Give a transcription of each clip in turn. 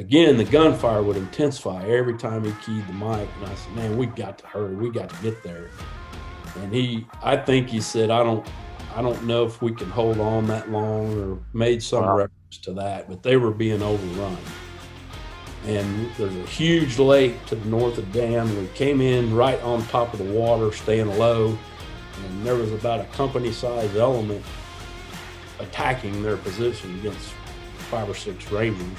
again, the gunfire would intensify every time he keyed the mic. And I said, man, we got to hurry. We got to get there. And I think he said, I don't know if we can hold on that long, or made some reference to that, but they were being overrun. And there's a huge lake to the north of the dam. We came in right on top of the water, staying low. And there was about a company-sized element attacking their position against 5 or 6 Rangers.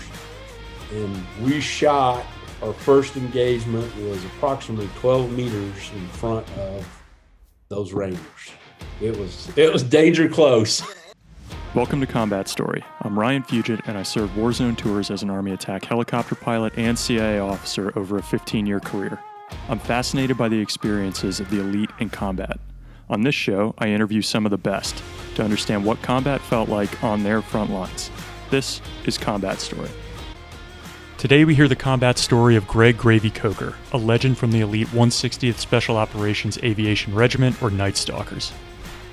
And we shot, our first engagement was approximately 12 meters in front of those Rangers. It was danger close. Welcome to Combat Story. I'm Ryan Fugit, and I served Warzone tours as an Army attack helicopter pilot and CIA officer over a 15-year career. I'm fascinated by the experiences of the elite in combat. On this show, I interview some of the best to understand what combat felt like on their front lines. This is Combat Story. Today we hear the combat story of Greg "Gravy" Coker, a legend from the elite 160th Special Operations Aviation Regiment, or Night Stalkers.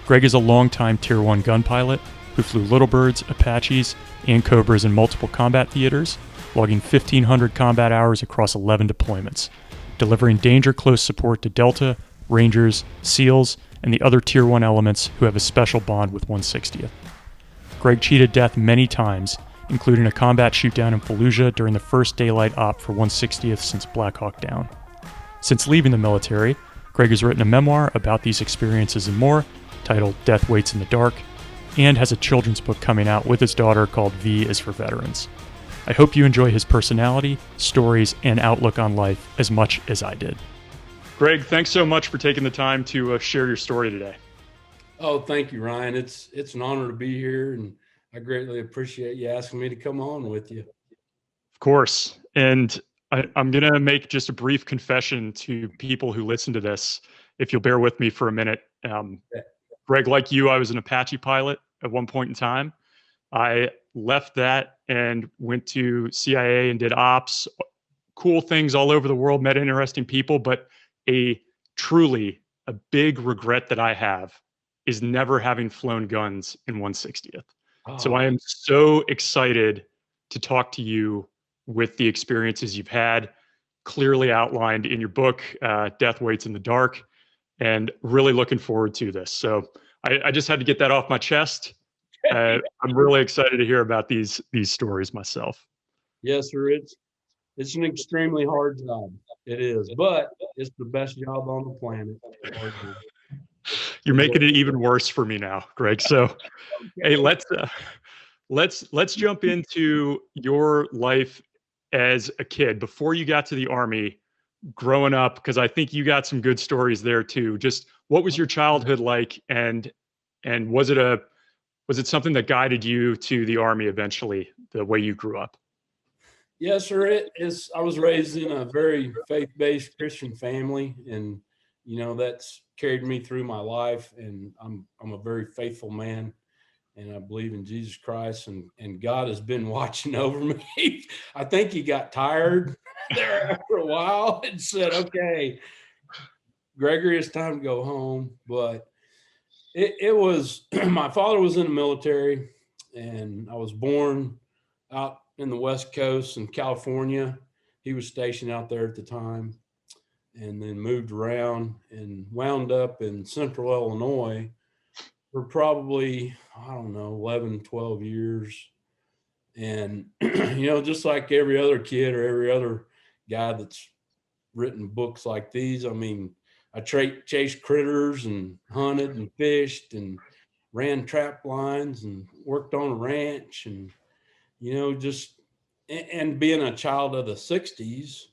Greg is a longtime Tier 1 gun pilot who flew Little Birds, Apaches, and Cobras in multiple combat theaters, logging 1,500 combat hours across 11 deployments, delivering danger close support to Delta, Rangers, SEALs, and the other Tier 1 elements who have a special bond with 160th. Greg cheated death many times, including a combat shootdown in Fallujah during the first daylight op for 160th since Blackhawk Down. Since leaving the military, Greg has written a memoir about these experiences and more, titled Death Waits in the Dark, and has a children's book coming out with his daughter called V is for Veterans. I hope you enjoy his personality, stories, and outlook on life as much as I did. Greg, thanks so much for taking the time to share your story today. Oh, thank you, Ryan. It's an honor to be here, and I greatly appreciate you asking me to come on with you. Of course. And I'm going to make just a brief confession to people who listen to this, if you'll bear with me for a minute. Greg, like you, I was an Apache pilot at one point in time. I left that and went to CIA and did ops, cool things all over the world, met interesting people, but truly a big regret that I have is never having flown guns in 160th. Oh. So I am so excited to talk to you with the experiences you've had, clearly outlined in your book, Death Waits in the Dark, and really looking forward to this. So I just had to get that off my chest. I'm really excited to hear about these stories myself. Yes, sir. It's an extremely hard job. It is, but it's the best job on the planet. You're making it even worse for me now, Greg. So, hey, let's jump into your life as a kid before you got to the Army, growing up, because I think you got some good stories there too. Just what was your childhood like, and was it something that guided you to the Army eventually, the way you grew up? Yes, sir. It is. I was raised in a very faith-based Christian family, and that's carried me through my life. And I'm a very faithful man, and I believe in Jesus Christ. And God has been watching over me. I think He got tired there after a while and said, "Okay, Gregory, it's time to go home." But it was my father was in the military, and I was born out in the West Coast in California. He was stationed out there at the time, and then moved around and wound up in Central Illinois for probably, 11, 12 years. And, just like every other kid or every other guy that's written books like these, I chased critters and hunted and fished and ran trap lines and worked on a ranch, and and being a child of the 60s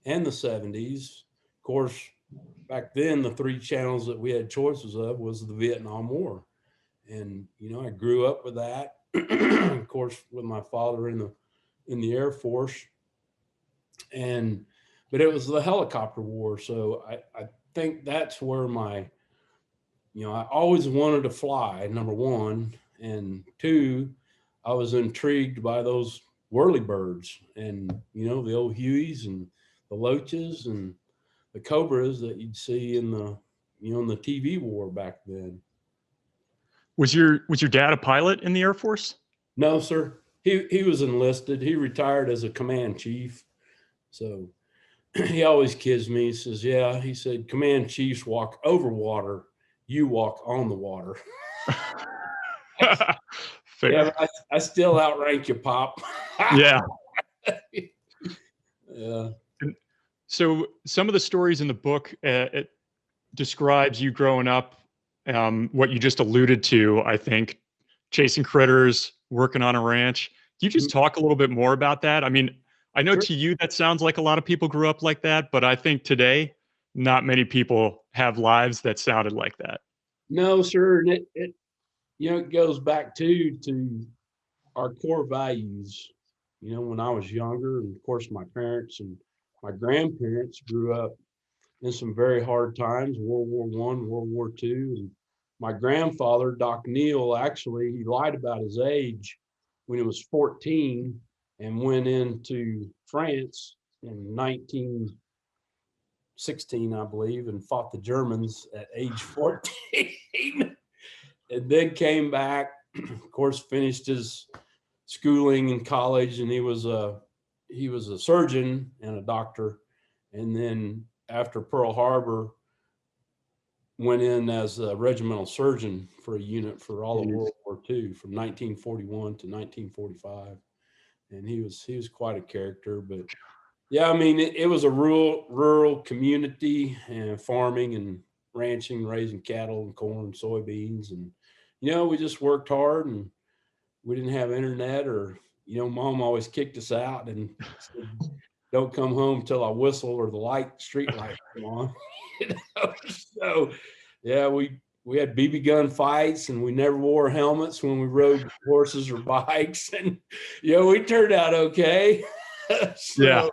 and the 70s, of course, back then, the 3 channels that we had choices of was the Vietnam War. And, I grew up with that, of course, with my father in the Air Force. But it was the helicopter war. So I think that's where I always wanted to fly, number one. And 2, I was intrigued by those whirlybirds and, the old Hueys and the Loaches and the Cobras that you'd see in the TV war back then. Was your dad a pilot in the Air Force? No, sir. He was enlisted. He retired as a command chief. So he always kids me. He says, yeah, he said, command chiefs walk over water. You walk on the water. Fair. Yeah, but I still outrank you, Pop. Yeah. Yeah. So some of the stories in the book, it describes you growing up, what you just alluded to, I think, chasing critters, working on a ranch. Can you just talk a little bit more about that? I mean, I know Sure. to you that sounds like a lot of people grew up like that, but I think today, not many people have lives that sounded like that. No, sir. And it it goes back to our core values. When I was younger, and of course my parents and my grandparents grew up in some very hard times, World War I, World War II. And my grandfather, Doc Neal, actually, he lied about his age when he was 14 and went into France in 1916, I believe, and fought the Germans at age 14. And then came back, of course, finished his schooling in college, and he was a surgeon and a doctor. And then after Pearl Harbor, went in as a regimental surgeon for a unit for all of World War II from 1941 to 1945. And he was quite a character. But yeah, I mean, it was a rural community, and farming and ranching, raising cattle and corn, soybeans. And, we just worked hard, and we didn't have internet, or, mom always kicked us out and said, don't come home till I whistle or the street light come on. So yeah, we had BB gun fights, and we never wore helmets when we rode horses or bikes, and we turned out okay. So,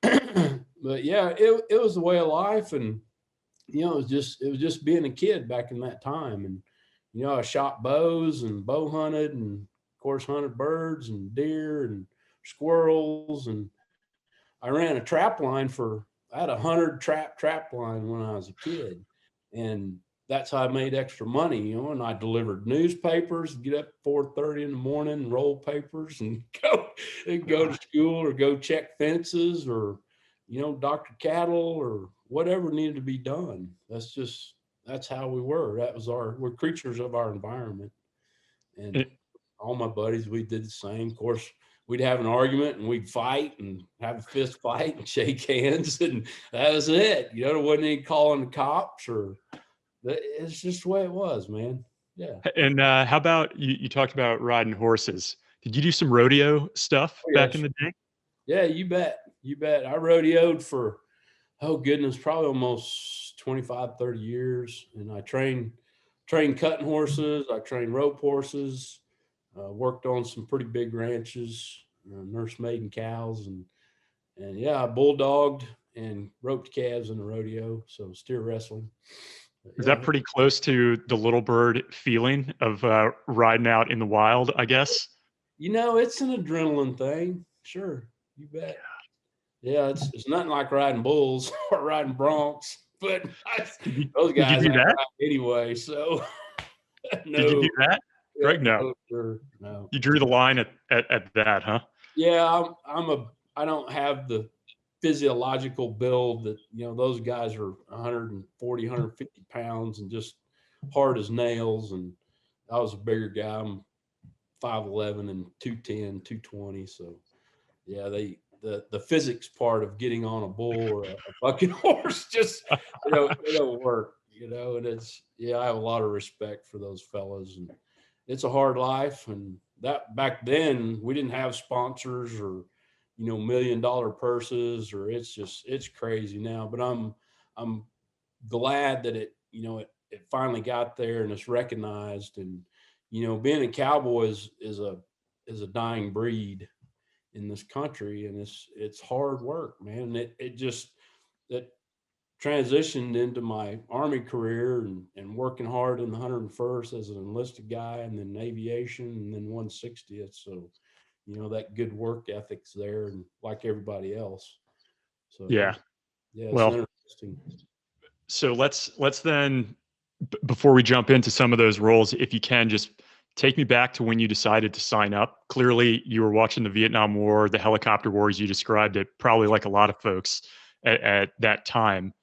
but yeah, it was the way of life, and it was just being a kid back in that time. And I shot bows and bow hunted, and of course hunted birds and deer and squirrels, and I ran a trap line I had 100 trap line when I was a kid, and that's how I made extra money, and I delivered newspapers, get up at 4:30 in the morning and roll papers and go to school, or go check fences, or, doctor cattle, or whatever needed to be done. That's how we were. We're creatures of our environment. And all my buddies, we did the same. Of course, we'd have an argument, and we'd fight and have a fist fight and shake hands, and that was it. There wasn't any calling the cops, or it's just the way it was, man. Yeah. And how about you talked about riding horses? Did you do some rodeo stuff back in the day? Yeah, you bet. You bet. I rodeoed for, oh goodness, probably almost 25, 30 years. And I trained cutting horses. I trained rope horses, worked on some pretty big ranches, nursed maiden cows, and yeah, I bulldogged and roped calves in the rodeo. So steer wrestling. Is that pretty close to the little bird feeling of riding out in the wild, I guess? It's an adrenaline thing. Sure. You bet. Yeah, it's nothing like riding bulls or riding broncs, but those guys do that anyway. So no. Did you do that, Greg? No. Sure, no. You drew the line at that, huh? Yeah, I don't have the physiological build that those guys are 140, 150 pounds and just hard as nails. And I was a bigger guy. I'm 5'11" and 210, 220. So yeah, the physics part of getting on a bull or a bucking horse just it don't work, and I have a lot of respect for those fellas, and it's a hard life. And that back then we didn't have sponsors or $1 million purses, or it's crazy now. But I'm glad that it finally got there and it's recognized. And being a cowboy is a dying breed in this country, and it's hard work, man. It transitioned into my Army career, and working hard in the 101st as an enlisted guy, and then aviation, and then 160th. So that good work ethic's there, and like everybody else. So yeah, it's well, interesting. So let's then, before we jump into some of those roles, if you can just take me back to when you decided to sign up. Clearly, you were watching the Vietnam War, the helicopter wars. You described it probably like a lot of folks at that time.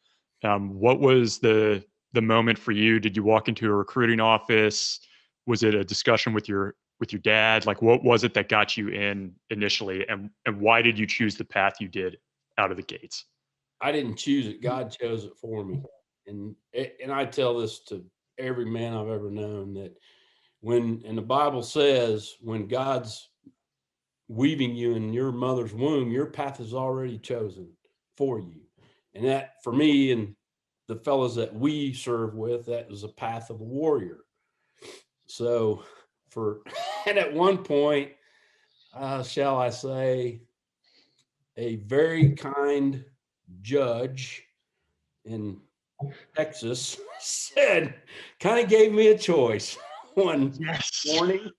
What was the moment for you? Did you walk into a recruiting office? Was it a discussion with your dad? Like, what was it that got you in initially, and why did you choose the path you did out of the gates? I didn't choose it. God chose it for me. And I tell this to every man I've ever known, that and the Bible says, when God's weaving you in your mother's womb, your path is already chosen for you. And that, for me and the fellows that we serve with, that was a path of a warrior. So and at one point, shall I say, a very kind judge in Texas kind of gave me a choice one morning.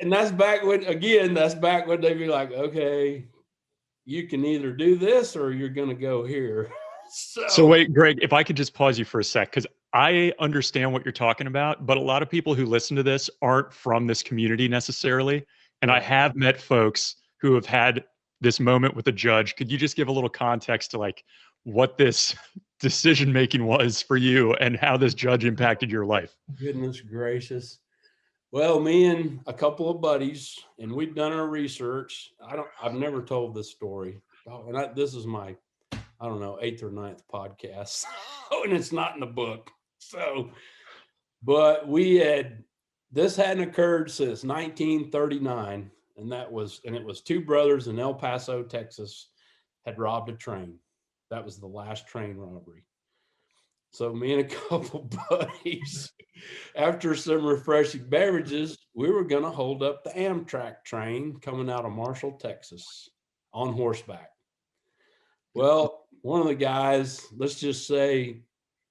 And that's back when they'd be like, okay, you can either do this or you're going to go here. So wait, Greg, if I could just pause you for a sec, because I understand what you're talking about, but a lot of people who listen to this aren't from this community necessarily. And I have met folks who have had this moment with a judge. Could you just give a little context to like what this decision-making was for you and how this judge impacted your life? Goodness gracious. Well, me and a couple of buddies, and we'd done our research. I've never told this story. And this is my, I don't know, 8th or 9th podcast. And it's not in the book. So, but this hadn't occurred since 1939. And it was two brothers in El Paso, Texas, had robbed a train. That was the last train robbery. So me and a couple buddies, after some refreshing beverages, we were going to hold up the Amtrak train coming out of Marshall, Texas, on horseback. Well, one of the guys, let's just say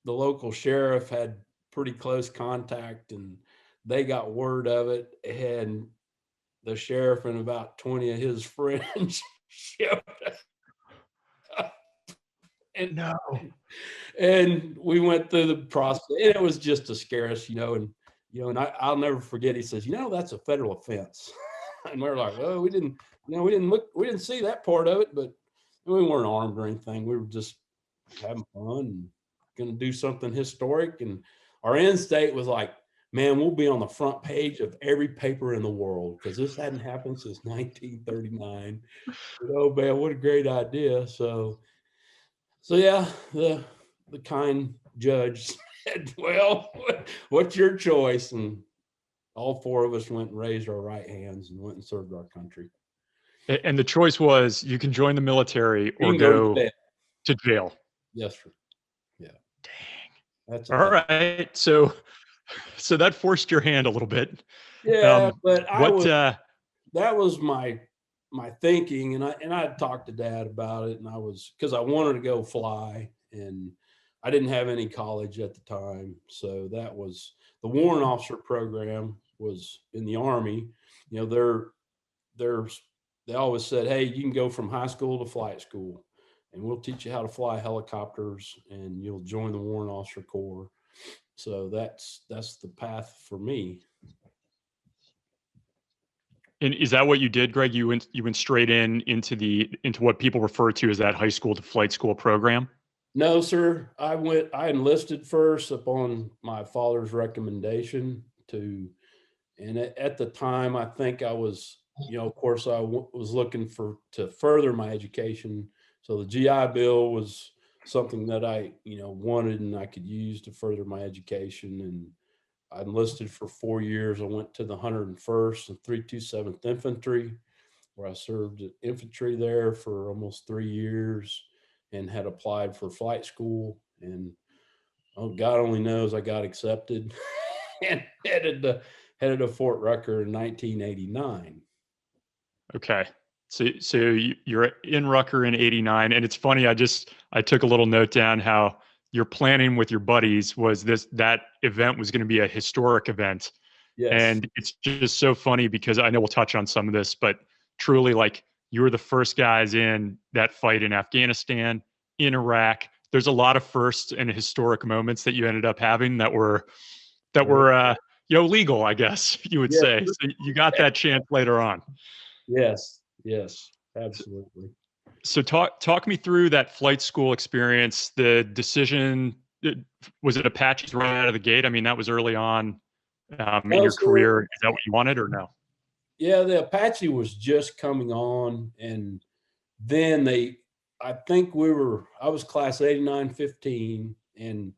the local sheriff, had pretty close contact, and they got word of it, and the sheriff and about 20 of his friends showed up. And we went through the process, and it was just to scare us, and I'll never forget. He says, that's a federal offense. And we're like, oh, we didn't see that part of it, but we weren't armed or anything. We were just having fun and going to do something historic. And our end state was like, man, we'll be on the front page of every paper in the world, because this hadn't happened since 1939. Oh man, what a great idea. So yeah, the kind judge said, well, what's your choice? And all four of us went and raised our right hands and went and served our country. And the choice was, you can join the military or go to jail. Yes, sir. Yeah. Dang. That's all right. So that forced your hand a little bit. Yeah, but that was my thinking, and I had talked to Dad about it, and because I wanted to go fly, and I didn't have any college at the time. So that was the warrant officer program was in the Army. They always said, hey, you can go from high school to flight school, and we'll teach you how to fly helicopters, and you'll join the warrant officer corps. So that's the path for me. And is that what you did, Greg? You went straight into what people refer to as that high school to flight school program? No, sir. I enlisted first upon my father's recommendation and at the time, I think I was, of course, I was looking to further my education. So the GI Bill was something that I, wanted and I could use to further my education. And I enlisted for 4 years. I went to the 101st and 327th Infantry, where I served infantry there for almost 3 years and had applied for flight school. And God only knows I got accepted and headed to Fort Rucker in 1989. Okay. So you're in Rucker in 89. And it's funny, I took a little note down how your planning with your buddies was that event was going to be a historic event. Yes. And it's just so funny because I know we'll touch on some of this, but truly, like, you were the first guys in that fight in Afghanistan, in Iraq. There's a lot of firsts and historic moments that you ended up having that were legal, I guess you would Yeah. say. So you got that chance later on. Yes, yes, absolutely. So talk me through that flight school experience, the decision. Was it Apaches right out of the gate? I mean, that was early on in No, your so career. Is that what you wanted or no? yeah, the Apache was just coming on, and then I think I was class 8915, and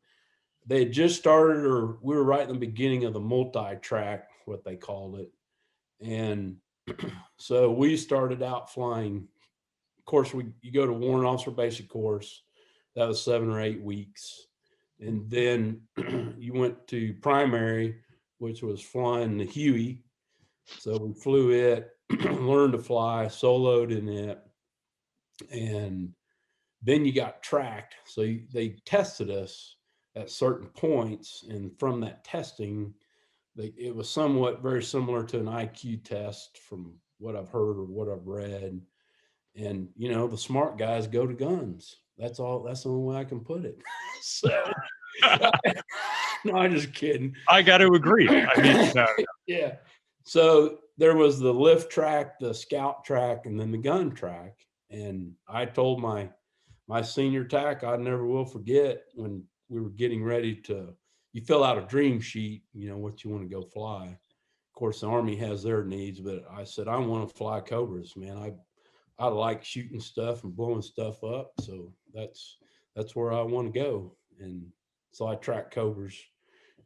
they had just started, or we were right in the beginning of the multi-track, what they called it. And so we started out flying. Of course, you go to warrant officer basic course. That was 7 or 8 weeks. And then you went to primary, which was flying the Huey. So we flew it, learned to fly, soloed in it. And then you got tracked. So they tested us at certain points. And from that testing, it was somewhat very similar to an IQ test from what I've heard or what I've read. And, the smart guys go to guns. That's all. That's the only way I can put it. So, no, I'm just kidding. I got to agree. I mean, no. Yeah. So there was the lift track, the scout track, and then the gun track. And I told my senior TAC, I never will forget, when we were getting ready you fill out a dream sheet, what you want to go fly. Of course, the Army has their needs, but I said, I want to fly Cobras, man. I like shooting stuff and blowing stuff up. So that's where I want to go. And so I tracked Cobras.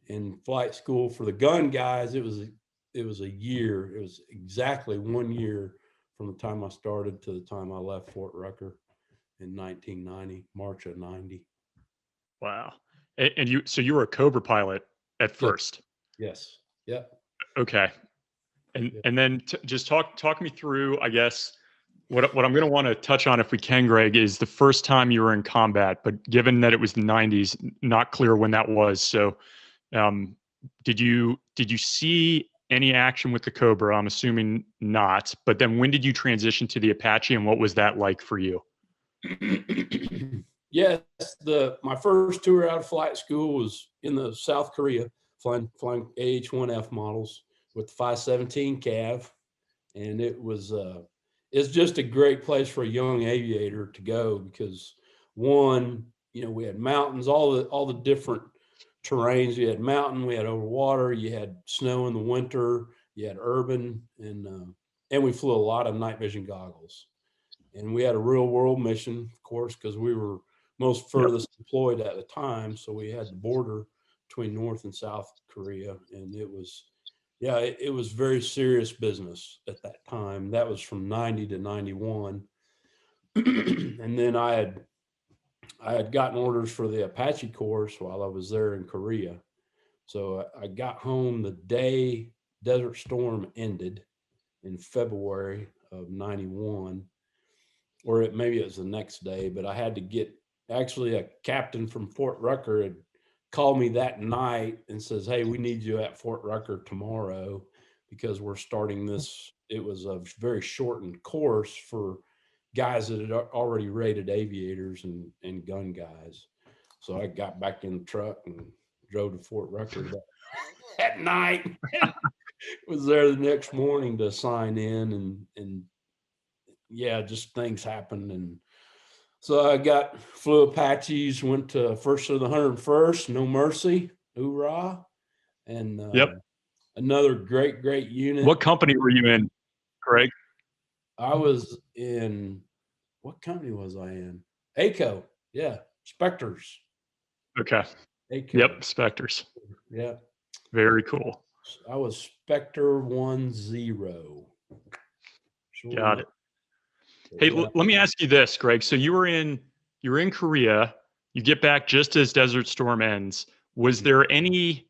In flight school for the gun guys, it was a year. It was exactly 1 year from the time I started to the time I left Fort Rucker in 1990, March of 90. Wow. And you were a Cobra pilot at first. Yes. Yep. Okay. And Yep. and then just talk me through, I guess, what I'm going to want to touch on, if we can, Greg, is the first time you were in combat. But given that it was the 90s, not clear when that was. So, did you see any action with the Cobra? I'm assuming not. But then when did you transition to the Apache, and what was that like for you? Yes, my first tour out of flight school was in the South Korea, flying AH-1F models with the 517 Cav, and it's just a great place for a young aviator to go because, one, we had mountains, all the different terrains. You had mountain, we had over water, you had snow in the winter, you had urban, and we flew a lot of night vision goggles. And we had a real world mission, of course, because we were most furthest deployed at the time. So we had the border between North and South Korea. And it was very serious business at that time. That was from 90 to 91. And then I had gotten orders for the Apache course while I was there in Korea. So I got home the day Desert Storm ended in February of 91. Or maybe it was the next day, but I had to get, actually a captain from Fort Rucker had called me that night and says, hey, we need you at Fort Rucker tomorrow because we're starting this. It was a very shortened course for guys that had already rated aviators and gun guys. So I got back in the truck and drove to Fort Rucker that night. Was there the next morning to sign in, and yeah, just things happened. And so I flew Apaches, went to first of the 101st, No Mercy, hoorah. And another great unit. What company were you in, Greg? I was in, what company was I in? ACO, yeah, Spectres. Okay. ACO. Yep, Spectres. Yeah. Very cool. I was Spectre 10. Sure. Got it. Hey, let me ask you this, Greg. So you're in Korea. You get back just as Desert Storm ends. Was there any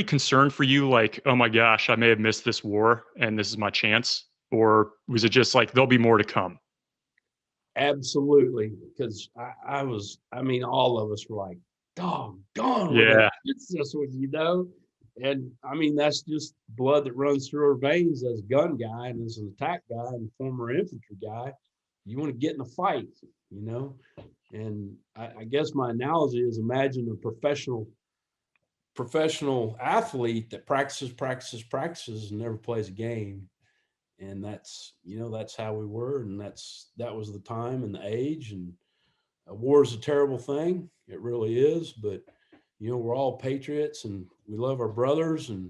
concern for you, like, oh my gosh, I may have missed this war and this is my chance? Or was it just like, there'll be more to come? Absolutely. Because all of us were like, doggone, yeah, it's this one, And I mean, that's just blood that runs through our veins as a gun guy and as an attack guy and former infantry guy. You want to get in a fight, And I guess my analogy is, imagine a professional professional athlete that practices and never plays a game. And that's, you know, that's how we were. And that was the time and the age. And war is a terrible thing. It really is. But, you know, we're all patriots and we love our brothers and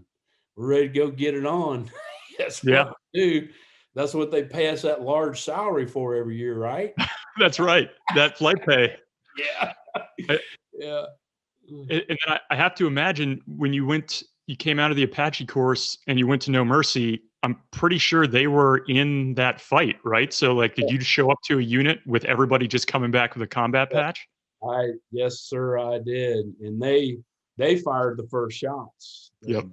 we're ready to go get it on. That's what we do. That's what they pay us that large salary for every year, right? That's right. That flight pay. Yeah. Yeah. And then I have to imagine when you came out of the Apache course and you went to No Mercy, I'm pretty sure they were in that fight, right? So like, did you show up to a unit with everybody just coming back with a combat patch? Yes, sir, I did. And they fired the first shots. Yep.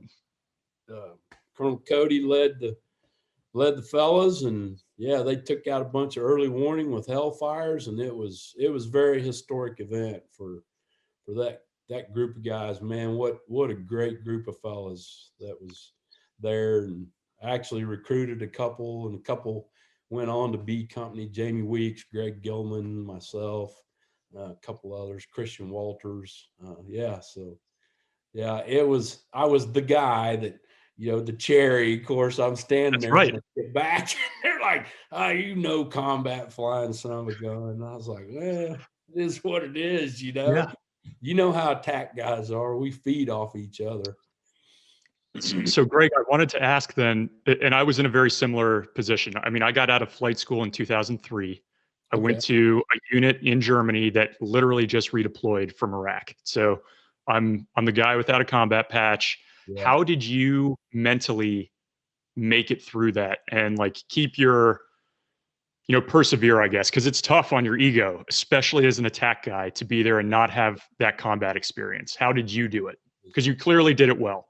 Colonel Cody led the fellas, and yeah, they took out a bunch of early warning with hellfires, and it was a very historic event for that group of guys. Man, what a great group of fellas that was there. And I actually recruited a couple, and a couple went on to B Company, Jamie Weeks, Greg Gilman, myself, a couple others, Christian Walters. So yeah, I was the guy that, you know, the cherry. Of course, I'm standing That's there right. and I get back, and they're like, "Oh, you know, combat flying son of a gun." And I was like, "Well, it is what it is, you know." Yeah. You know how attack guys are. We feed off each other. So Greg, I wanted to ask then, and I was in a very similar position. I mean, I got out of flight school in 2003. I went to a unit in Germany that literally just redeployed from Iraq. So I'm the guy without a combat patch. Yeah. How did you mentally make it through that and like keep your, you know, persevere, I guess, because it's tough on your ego, especially as an attack guy, to be there and not have that combat experience. How did you do it? Because you clearly did it well.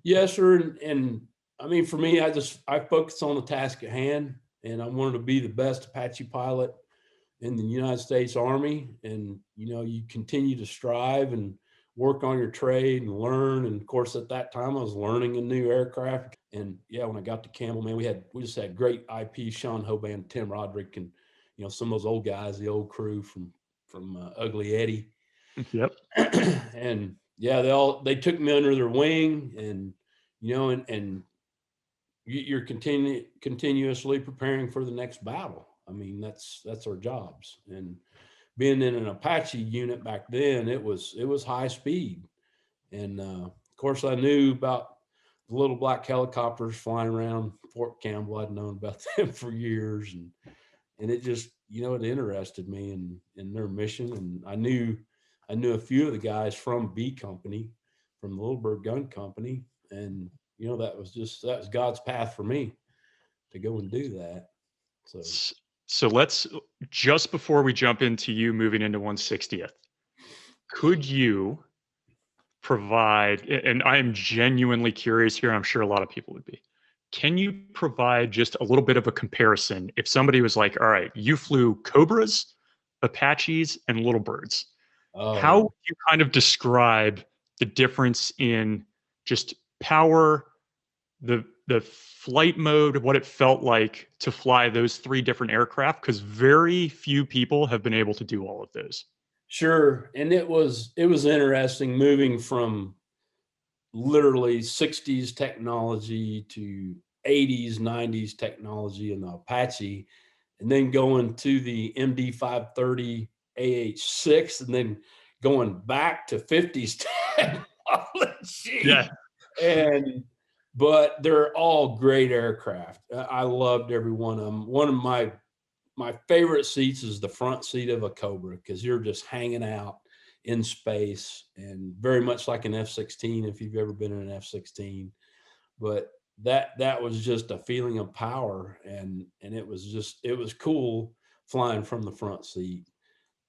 Yes, sir. And I mean, for me, I focused on the task at hand, and I wanted to be the best Apache pilot in the United States Army. And, you know, you continue to strive and work on your trade and learn. And of course, at that time I was learning a new aircraft. And yeah, when I got to Campbell, man, we just had great IP, Sean Hoban, Tim Roderick, and, you know, some of those old guys, the old crew from Ugly Eddie. Yep. And yeah, they took me under their wing, and, you know, and you're continuously preparing for the next battle. I mean, that's our jobs. And being in an Apache unit back then, it was high speed. And of course, I knew about the little black helicopters flying around Fort Campbell. I'd known about them for years, and it just, you know, it interested me in their mission. And I knew a few of the guys from B Company, from the Little Bird Gun Company, and, you know, that was God's path for me to go and do that. So let's, just before we jump into you moving into 160th, could you provide, and I am genuinely curious here, I'm sure a lot of people would be, can you provide just a little bit of a comparison if somebody was like, all right, you flew Cobras, Apaches, and Little Birds. How would you kind of describe the difference in just power, the flight mode, what it felt like to fly those three different aircraft? Because very few people have been able to do all of those. Sure. And it was interesting moving from literally 60s technology to 80s, 90s technology in the Apache, and then going to the MD 530 AH-6, and then going back to 50s technology. Yeah. But they're all great aircraft. I loved every one of them. One of my favorite seats is the front seat of a Cobra, because you're just hanging out in space, and very much like an F-16, if you've ever been in an F-16. But that was just a feeling of power, and it was cool flying from the front seat.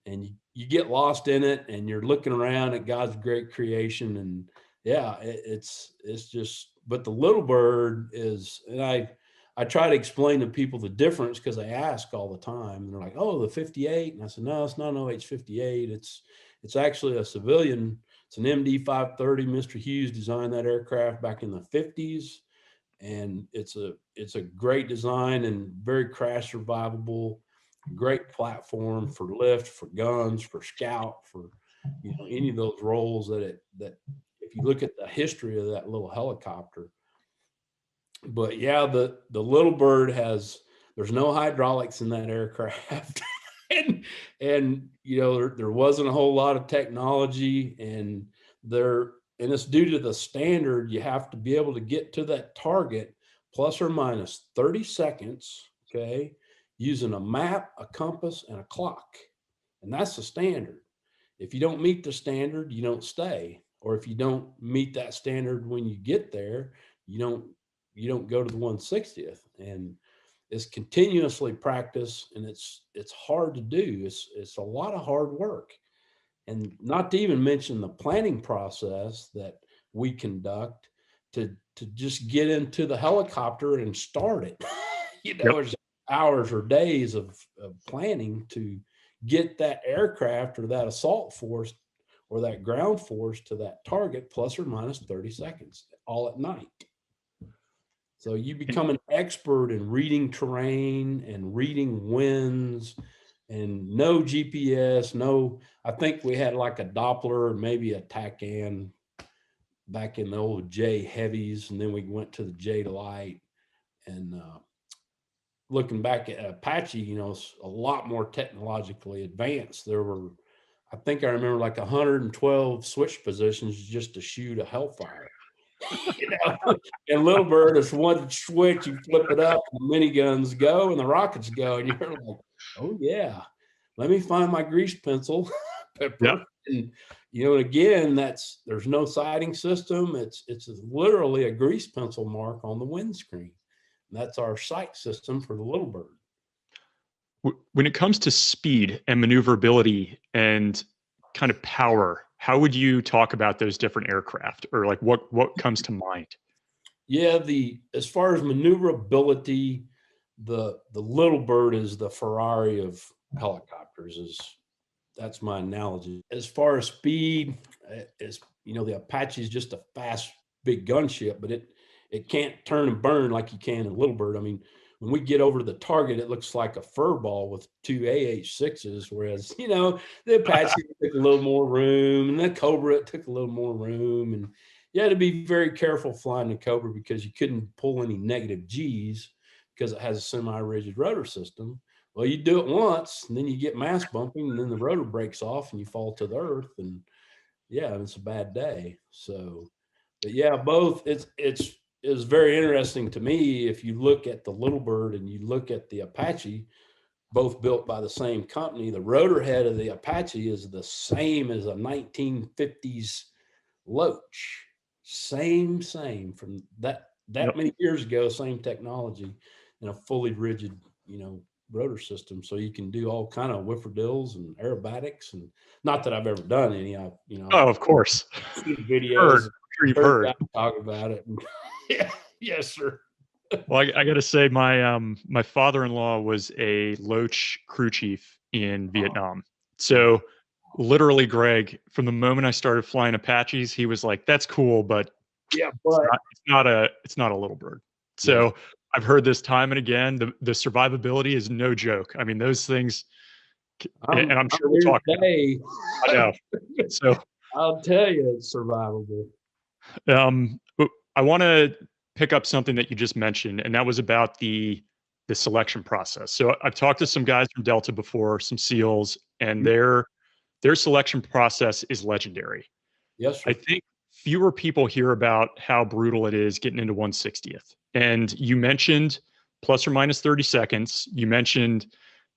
And you get lost in it, and you're looking around at God's great creation. And yeah, it's just, but the Little Bird is, and I try to explain to people the difference, because they ask all the time, and they're like, "Oh, the 58." And I said, "No, it's not an OH-58. It's actually a civilian. It's an MD 530. Mr. Hughes designed that aircraft back in the 50s. And it's a great design and very crash survivable, great platform for lift, for guns, for scout, for, you know, any of those roles that if if you look at the history of that little helicopter. But yeah, the little bird there's no hydraulics in that aircraft. and you know, there wasn't a whole lot of technology, and it's due to the standard. You have to be able to get to that target plus or minus 30 seconds, okay, using a map, a compass, and a clock. And that's the standard. If you don't meet the standard, you don't stay. Or if you don't meet that standard when you get there, you don't go to the 160th. And it's continuously practice, and it's hard to do. It's a lot of hard work. And not to even mention the planning process that we conduct to just get into the helicopter and start it. You know, there's hours or days of planning to get that aircraft or that assault force or that ground force to that target plus or minus 30 seconds, all at night. So you become an expert in reading terrain and reading winds, and no GPS, I think we had like a Doppler, maybe a TACAN back in the old J heavies. And then we went to the J light, and looking back at Apache, you know, it's a lot more technologically advanced. There were, I think I remember like 112 switch positions just to shoot a Hellfire. You know, and Little Bird is one switch, you flip it up, and the miniguns go and the rockets go, and you're like, oh yeah, let me find my grease pencil, pepper. And you know, again, there's no sighting system. It's literally a grease pencil mark on the windscreen. And that's our sight system for the Little Bird. When it comes to speed and maneuverability and kind of power, how would you talk about those different aircraft, or like what comes to mind? Yeah, as far as maneuverability, the Little Bird is the Ferrari of helicopters. That's my analogy. As far as speed, you know, the Apache is just a fast, big gunship, but it can't turn and burn like you can in Little Bird. I mean, when we get over to the target, it looks like a fur ball with two AH-6s, whereas, you know, the Apache took a little more room, and the Cobra took a little more room. And you had to be very careful flying the Cobra because you couldn't pull any negative G's because it has a semi-rigid rotor system. Well, you do it once, and then you get mass bumping, and then the rotor breaks off, and you fall to the earth, and yeah, it's a bad day. So, but yeah, both. It's very interesting to me if you look at the Little Bird and you look at the Apache, both built by the same company. The rotor head of the Apache is the same as a 1950s Loach. Same from that many years ago, same technology, and a fully rigid, you know, rotor system. So you can do all kind of whifferdills and aerobatics, and not that I've ever done any. Oh, of course. Videos. You've heard. Talk about it. Yeah, yes, sir. Well, I got to say, my father-in-law was a Loach crew chief in Vietnam. So literally, Greg, from the moment I started flying Apaches, he was like, "That's cool, but yeah, but it's not a Little Bird." So yeah. I've heard this time and again. The survivability is no joke. I mean, those things, and I'm sure we'll talk about it. I know. So I'll tell you, it's survivable. I want to pick up something that you just mentioned, and that was about the selection process. So I've talked to some guys from Delta before, some SEALs, and their selection process is legendary. Yes, sir. I think fewer people hear about how brutal it is getting into 160th. And you mentioned plus or minus 30 seconds. You mentioned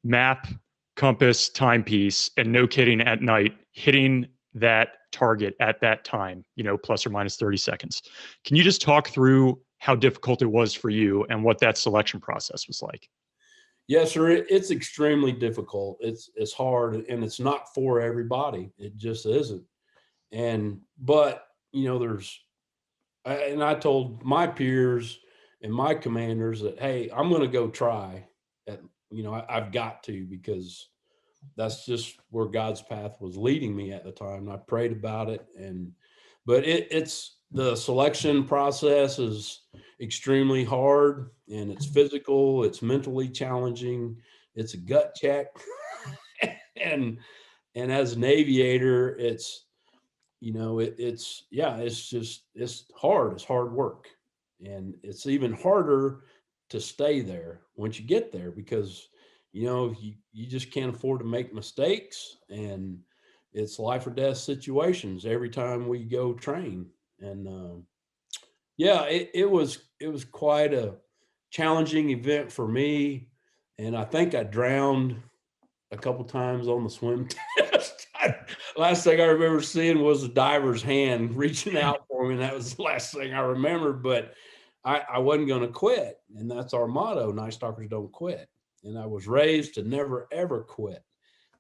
map, compass, timepiece, and no kidding, at night, hitting that target at that time, you know, plus or minus 30 seconds. Can you just talk through how difficult it was for you and what that selection process was like? Yes, sir. It's extremely difficult. It's hard, and it's not for everybody. It just isn't. But you know, I told my peers and my commanders that, hey, I'm going to go try. You know, I've got to, because that's just where God's path was leading me at the time. I prayed about it, but it's the selection process is extremely hard, and it's physical, it's mentally challenging, it's a gut check. and as an aviator, it's, it's hard. It's hard work. And it's even harder to stay there once you get there, because, you just can't afford to make mistakes, and it's life or death situations every time we go train. And yeah, it was quite a challenging event for me. And I think I drowned a couple times on the swim test. Last thing I remember seeing was a diver's hand reaching out for me, and that was the last thing I remembered. But I wasn't going to quit, and that's our motto: Night Stalkers don't quit. And I was raised to never ever quit.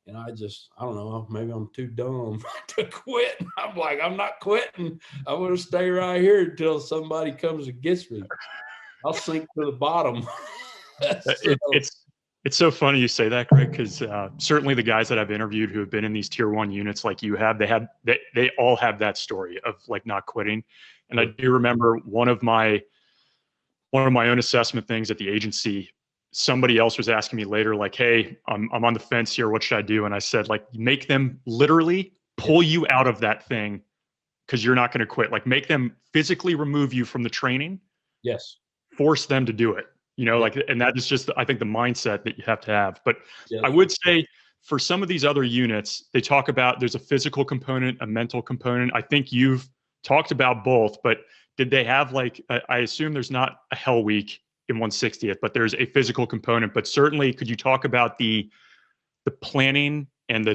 And I don't know, maybe I'm too dumb to quit. I'm like, I'm not quitting. I'm going to stay right here until somebody comes and gets me. I'll sink to the bottom. So, It's so funny you say that, Greg, because certainly the guys that I've interviewed who have been in these tier 1 units like you have, they all have that story of like not quitting. And I do remember one of my own assessment things at the agency, somebody else was asking me later, like, hey, I'm on the fence here. What should I do? And I said, like, make them literally pull you out of that thing, because you're not going to quit. Like, make them physically remove you from the training. yes. Force them to do it. Like, and that is just, I think, the mindset that you have to have. But Yes. I would say for some of these other units, they talk about there's a physical component, a mental component. I think you've talked about both, but did they have, like, I assume there's not a hell week in 160th, but there's a physical component. But certainly, could you talk about the planning and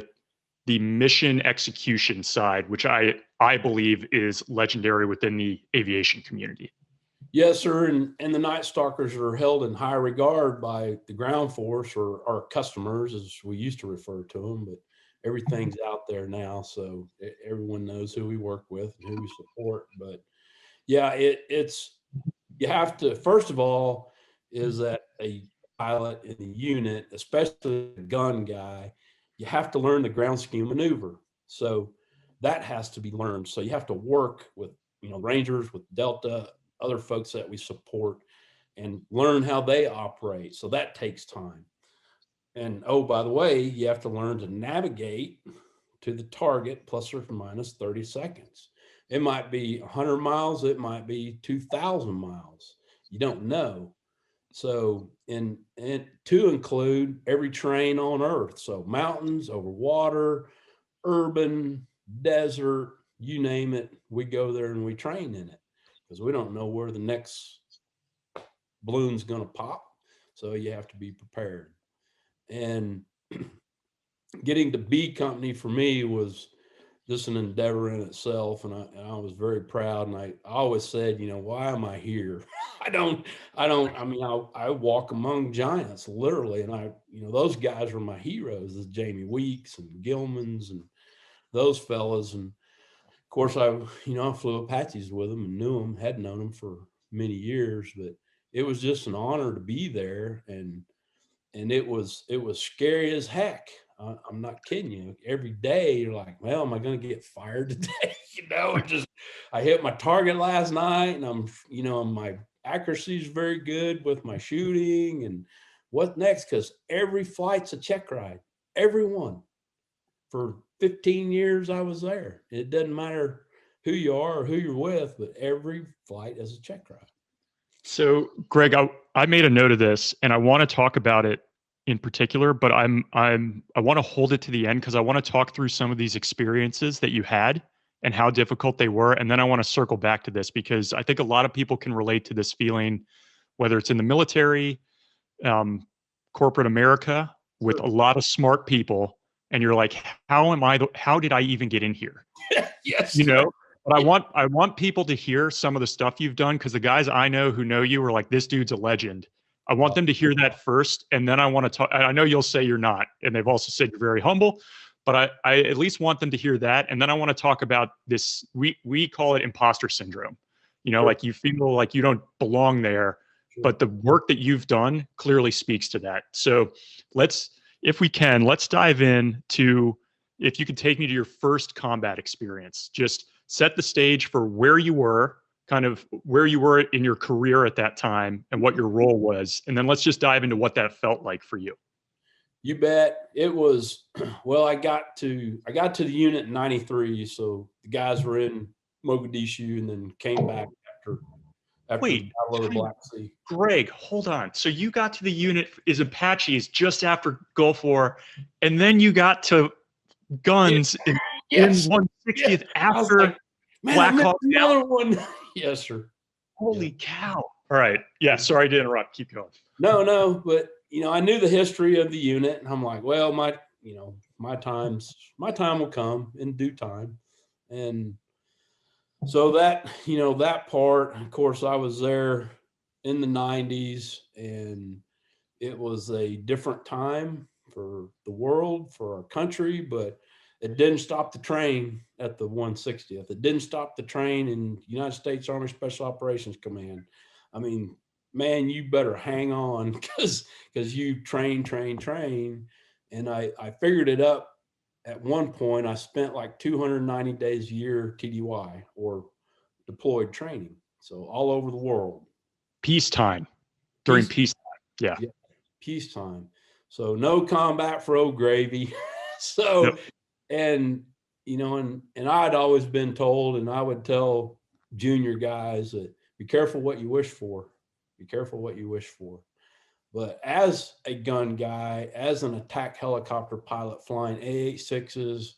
the mission execution side, which I believe is legendary within the aviation community? Yes, sir. And the Night Stalkers are held in high regard by the ground force, or our customers, as we used to refer to them. But everything's out there now, so everyone knows who we work with and who we support. But yeah, it's you have to, first of all, is that a pilot in the unit, especially a gun guy, you have to learn the ground scheme maneuver. So that has to be learned. So you have to work with, Rangers, with Delta, other folks that we support, and learn how they operate. So that takes time. And oh, by the way, you have to learn to navigate to the target plus or minus 30 seconds. It might be 100 miles, it might be 2,000 miles. You don't know. So, and to include every terrain on Earth. So mountains, over water, urban, desert, you name it, we go there and we train in it, because we don't know where the next balloon's going to pop. So you have to be prepared. And getting to B company for me was just an endeavor in itself. And I was very proud. And I always said, why am I here? I walk among giants, literally. And those guys were my heroes, the Jamie Weeks and Gilmans and those fellas. And of course, I flew Apaches with them and knew them, had known them for many years. But it was just an honor to be there. And it was scary as heck. I'm not kidding you. Every day you're like, well, am I going to get fired today? I hit my target last night, and my accuracy is very good with my shooting. And what next? Because every flight's a check ride, every one. For 15 years I was there. It doesn't matter who you are or who you're with, but every flight is a check ride. So, Greg, I made a note of this, and I want to talk about it in particular, but I want to hold it to the end, because I want to talk through some of these experiences that you had and how difficult they were. And then I want to circle back to this, because I think a lot of people can relate to this feeling, whether it's in the military, corporate America, with a lot of smart people, and you're like, how did I even get in here? Yes. But I want people to hear some of the stuff you've done, because the guys I know who know you are like, this dude's a legend. I want them to hear that first, and then I want to talk. I know you'll say you're not, and they've also said you're very humble, but I at least want them to hear that, and then I want to talk about this. We call it imposter syndrome. Sure. Like you feel like you don't belong there, Sure. But the work that you've done clearly speaks to that. So let's dive in to, if you could take me to your first combat experience. Just set the stage for where you were, kind of where you were in your career at that time and what your role was. And then let's just dive into what that felt like for you. You bet. It was, well, I got to the unit in 93. So the guys were in Mogadishu and then came back after Wait, the Battle of the Black Sea. Greg, hold on. So you got to the unit is Apaches just after Gulf War, and then you got to guns in 160th after like, Blackhawk Down. Another one. Yes, sir. Holy cow. All right. Yeah, sorry to interrupt. Keep going. No, but I knew the history of the unit, and I'm like, well, my time will come in due time. And so that, that part, of course, I was there in the 90s, and it was a different time for the world, for our country, but it didn't stop the train at the 160th. It didn't stop the train in United States Army Special Operations Command. I mean, man, you better hang on because you train. And I figured it up. At one point, I spent like 290 days a year TDY, or deployed training. So all over the world. Peacetime. During peacetime. Yeah. Peacetime. So no combat for old gravy. So, Yep. and I'd always been told, and I would tell junior guys that be careful what you wish for. Be careful what you wish for. But as a gun guy, as an attack helicopter pilot flying AH-6s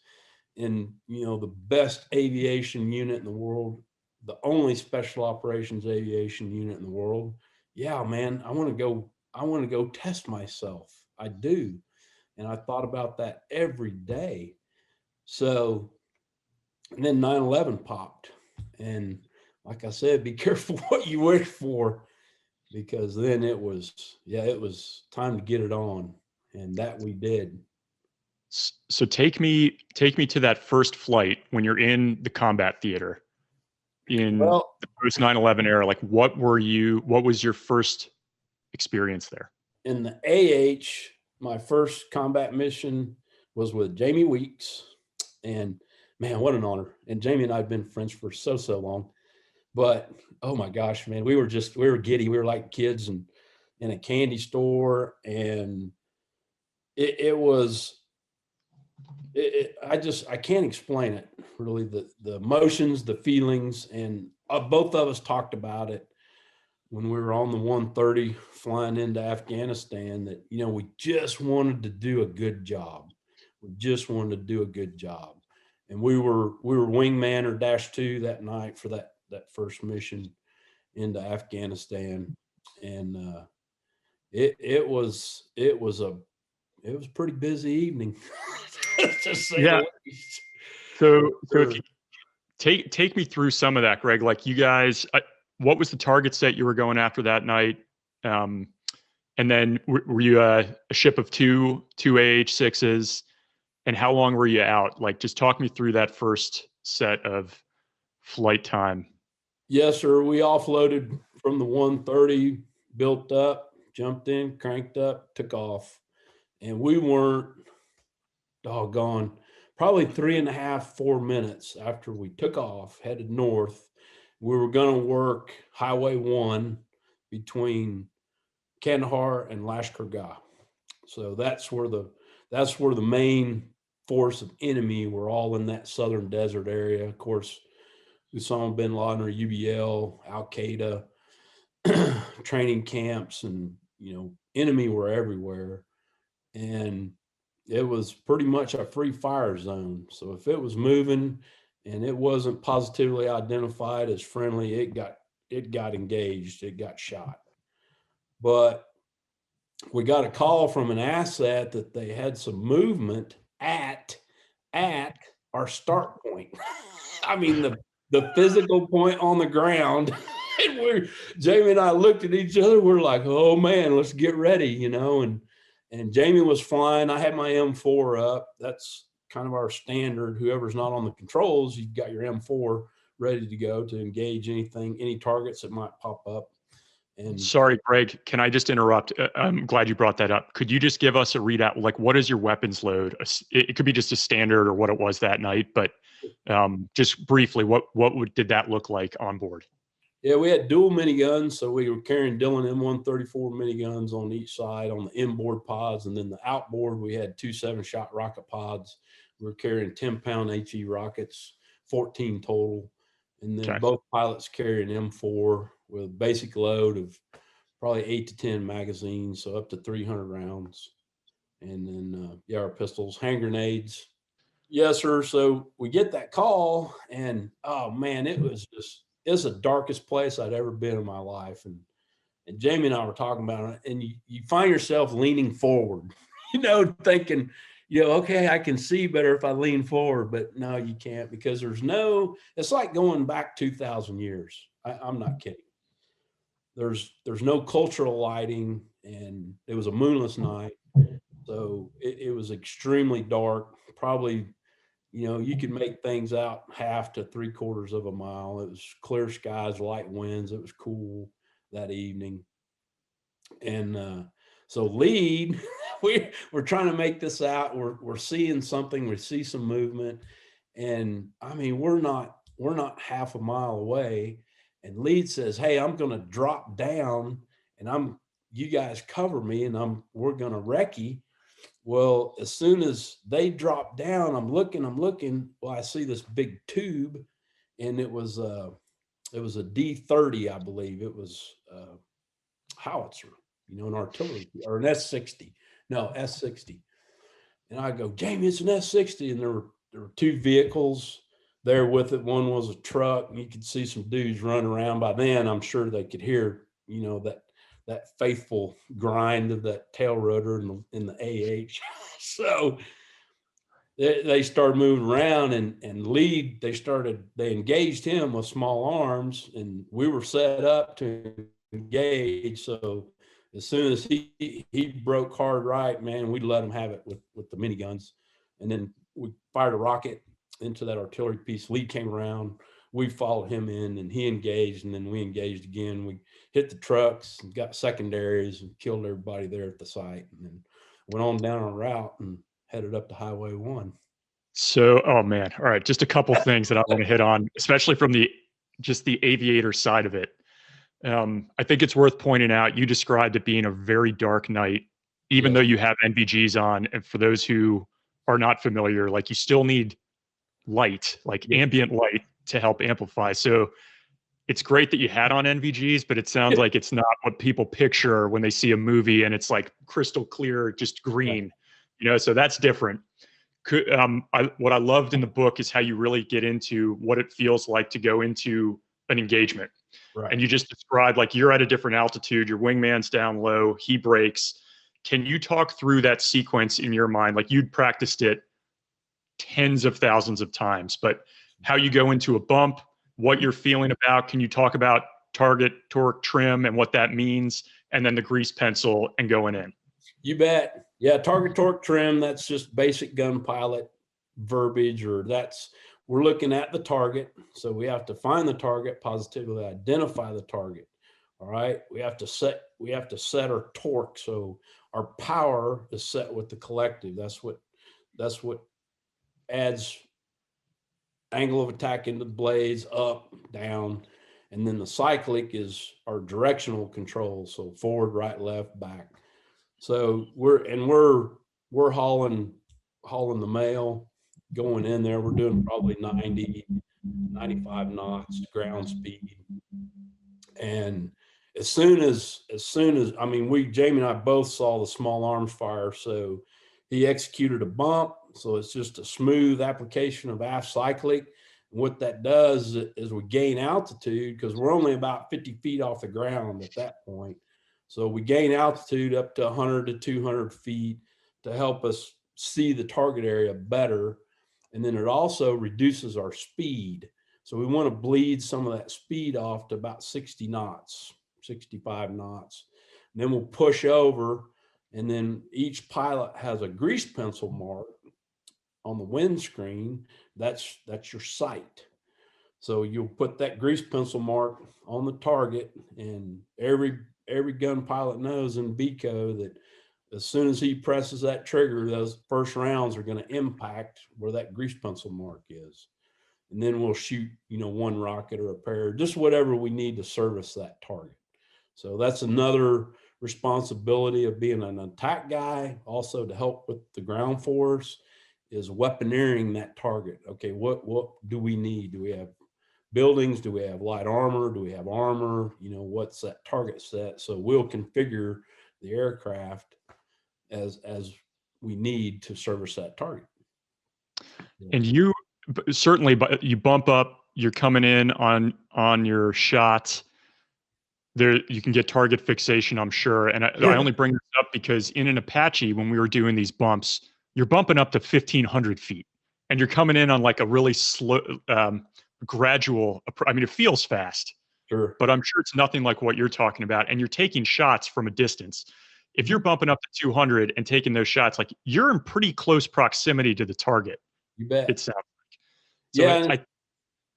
in, the best aviation unit in the world, the only special operations aviation unit in the world. Yeah, man, I want to go test myself. I do. And I thought about that every day. So, and then 9/11 popped. And like I said, be careful what you wish for, because then it was time to get it on. And that we did. So take me to that first flight when you're in the combat theater in the post 9/11 era. Like, what was your first experience there? In the AH, my first combat mission was with Jamie Weeks, and man, what an honor. And Jamie and I have been friends for so long, but oh my gosh, man, we were giddy. We were like kids in a candy store, and I can't explain it really, the emotions, the feelings. And both of us talked about it when we were on the 130 flying into Afghanistan, that, we just wanted to do a good job. And we were wingman or -2 that night for that first mission into Afghanistan. And it was a pretty busy evening. To say the least. So if you take me through some of that, Greg, like you guys, what was the target set you were going after that night? And then were you a ship of two AH-6s, and how long were you out? Like, just talk me through that first set of flight time. Yes, sir. We offloaded from the 130, built up, jumped in, cranked up, took off. And we weren't doggone, probably 3.5, 4 minutes after we took off, headed north. We were going to work Highway 1 between Kandahar and Lashkar Gah. So that's where the main force of enemy were, all in that southern desert area. Of course, Osama bin Laden, or UBL, Al Qaeda, training camps, and enemy were everywhere. And it was pretty much a free fire zone. So if it was moving and it wasn't positively identified as friendly, it got engaged, it got shot. But we got a call from an asset that they had some movement at our start point. I mean, the physical point on the ground. And Jamie and I looked at each other. We're like, oh man, let's get ready, And Jamie was flying. I had my M4 up. That's kind of our standard. Whoever's not on the controls, you've got your M4 ready to go to engage any targets that might pop up. And sorry, Greg, can I just interrupt? I'm glad you brought that up. Could you just give us a readout? Like, what is your weapons load? It could be just a standard or what it was that night, but just briefly, what did that look like on board? Yeah, we had dual miniguns, so we were carrying Dillon M134 miniguns on each side on the inboard pods, and then the outboard we had 2 7-shot rocket pods. We were carrying 10-pound HE rockets, 14 total, and then both pilots carrying M4 with a basic load of probably 8 to 10 magazines, so up to 300 rounds, and then yeah, our pistols, hand grenades. Yes, sir. So we get that call, and oh man, it's the darkest place I'd ever been in my life. And Jamie and I were talking about it, and you find yourself leaning forward, thinking, okay, I can see better if I lean forward, but no, you can't, because it's like going back 2,000 years. I'm not kidding. There's no cultural lighting, and it was a moonless night. So it was extremely dark, probably. You could make things out half to 3/4 of a mile. It was clear skies, light winds. It was cool that evening. And so lead, we're trying to make this out. We're seeing something. We see some movement. And I mean, we're not half a mile away. And lead says, hey, I'm going to drop down, and you guys cover me, and we're going to recce. Well, as soon as they dropped down, I'm looking. Well, I see this big tube, and it was a D-30, I believe. It was howitzer, an artillery, or an S-60. No, S-60. And I go, Jamie, it's an S-60, and there were 2 vehicles there with it. One was a truck, and you could see some dudes running around. By then, I'm sure they could hear, that faithful grind of that tail rotor in the AH. So they started moving around, and lead, they engaged him with small arms, and we were set up to engage. So as soon as he broke hard right, man, we let him have it with the miniguns. And then we fired a rocket into that artillery piece. Lead came around, we followed him in, and he engaged, and then we engaged again. We hit the trucks and got secondaries and killed everybody there at the site, and then went on down our route and headed up to Highway 1. So, oh man. All right. Just a couple things that I want to hit on, especially from the aviator side of it. I think it's worth pointing out, you described it being a very dark night, even though you have NVGs on. And for those who are not familiar, like, you still need light, like ambient light, to help amplify. So it's great that you had on NVGs, but it sounds like it's not what people picture when they see a movie and it's like crystal clear, just green, so that's different. What I loved in the book is how you really get into what it feels like to go into an engagement. Right. And you just described, like, you're at a different altitude, your wingman's down low, he breaks. Can you talk through that sequence in your mind? Like, you'd practiced it tens of thousands of times, but how you go into a bump, what you're feeling about. Can you talk about target, torque, trim, and what that means, and then the grease pencil and going in? You bet. Yeah, target, torque, trim, that's just basic gun pilot verbiage, we're looking at the target. So we have to find the target, positively identify the target. All right. We have to set our torque. So our power is set with the collective. That's what adds angle of attack into the blades, up, down. And then the cyclic is our directional control. So forward, right, left, back. So we're hauling the mail, going in there. We're doing probably 90, 95 knots ground speed. And as soon as I mean, Jamie and I both saw the small arms fire. So he executed a bump. So it's just a smooth application of aft cyclic. And what that does is we gain altitude, because we're only about 50 feet off the ground at that point. So we gain altitude up to 100 to 200 feet to help us see the target area better. And then it also reduces our speed. So we want to bleed some of that speed off to about 60 knots, 65 knots. And then we'll push over, and then each pilot has a grease pencil mark on the windscreen. That's your sight. So you'll put that grease pencil mark on the target, and every gun pilot knows in BCO that as soon as he presses that trigger, those first rounds are going to impact where that grease pencil mark is. and then we'll shoot, one rocket or a pair, just whatever we need to service that target. So that's another responsibility of being an attack guy, also to help with the ground force, is weaponeering that target. Okay, what do we need? Do we have buildings? Do we have light armor? Do we have armor? What's that target set? So we'll configure the aircraft as we need to service that target. And you certainly, but you bump up, you're coming in on your shots there. You can get target fixation, I'm sure. And I only bring this up because in an Apache, when we were doing these bumps, you're bumping up to 1,500 feet and you're coming in on like a really slow, gradual, I mean, it feels fast, sure, but I'm sure it's nothing like what you're talking about. And you're taking shots from a distance. If you're bumping up to 200 and taking those shots, like you're in pretty close proximity to the target. You bet. It sounds like. So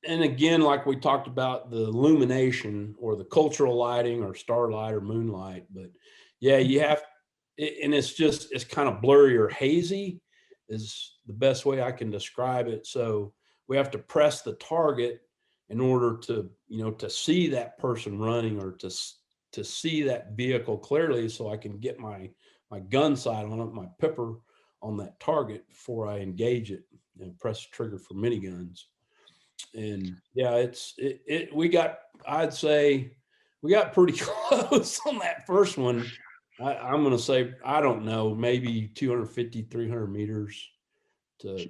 and again, like we talked about the illumination or the cultural lighting or starlight or moonlight, but yeah, you have, and it's kind of blurry or hazy is the best way I can describe it. So we have to press the target in order to, to see that person running or to see that vehicle clearly, so I can get my gun sight on it, my pipper on that target before I engage it and press the trigger for miniguns. And yeah, I'd say we got pretty close on that first one. I'm going to say, I don't know, maybe 250, 300 meters to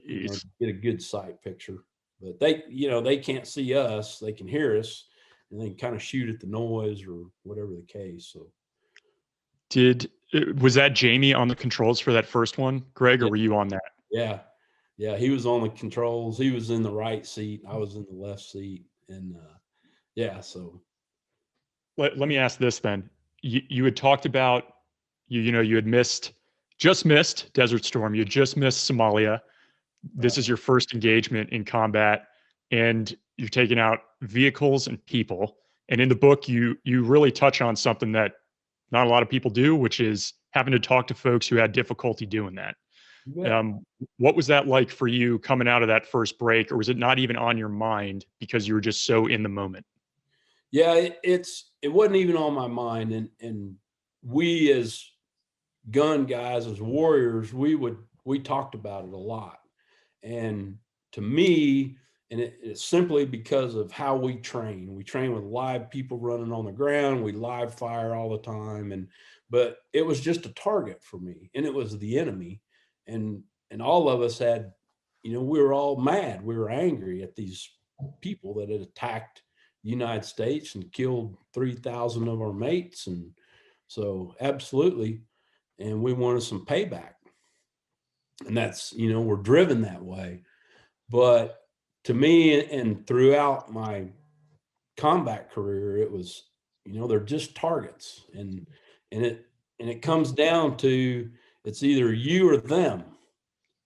get a good sight picture. But they can't see us, they can hear us, and they can kind of shoot at the noise or whatever the case. So was that Jamie on the controls for that first one, Greg, or were you on that? Yeah, he was on the controls. He was in the right seat. I was in the left seat. And so. Let me ask this then. You had talked about, you had just missed Desert Storm. You had just missed Somalia. This is your first engagement in combat, and you're taking out vehicles and people. And in the book, you really touch on something that not a lot of people do, which is having to talk to folks who had difficulty doing that. What was that like for you coming out of that first break, or was it not even on your mind because you were just so in the moment? Yeah, it wasn't even on my mind. And we as gun guys, as warriors, we talked about it a lot. And to me, and it's simply because of how we train. We train with live people running on the ground. We live fire all the time. But it was just a target for me, and it was the enemy. And all of us had, we were all mad. We were angry at these people that had attacked the United States and killed 3,000 of our mates. And so absolutely. And we wanted some payback. And that's, we're driven that way. But to me, and throughout my combat career, it was, they're just targets. And it comes down to, it's either you or them.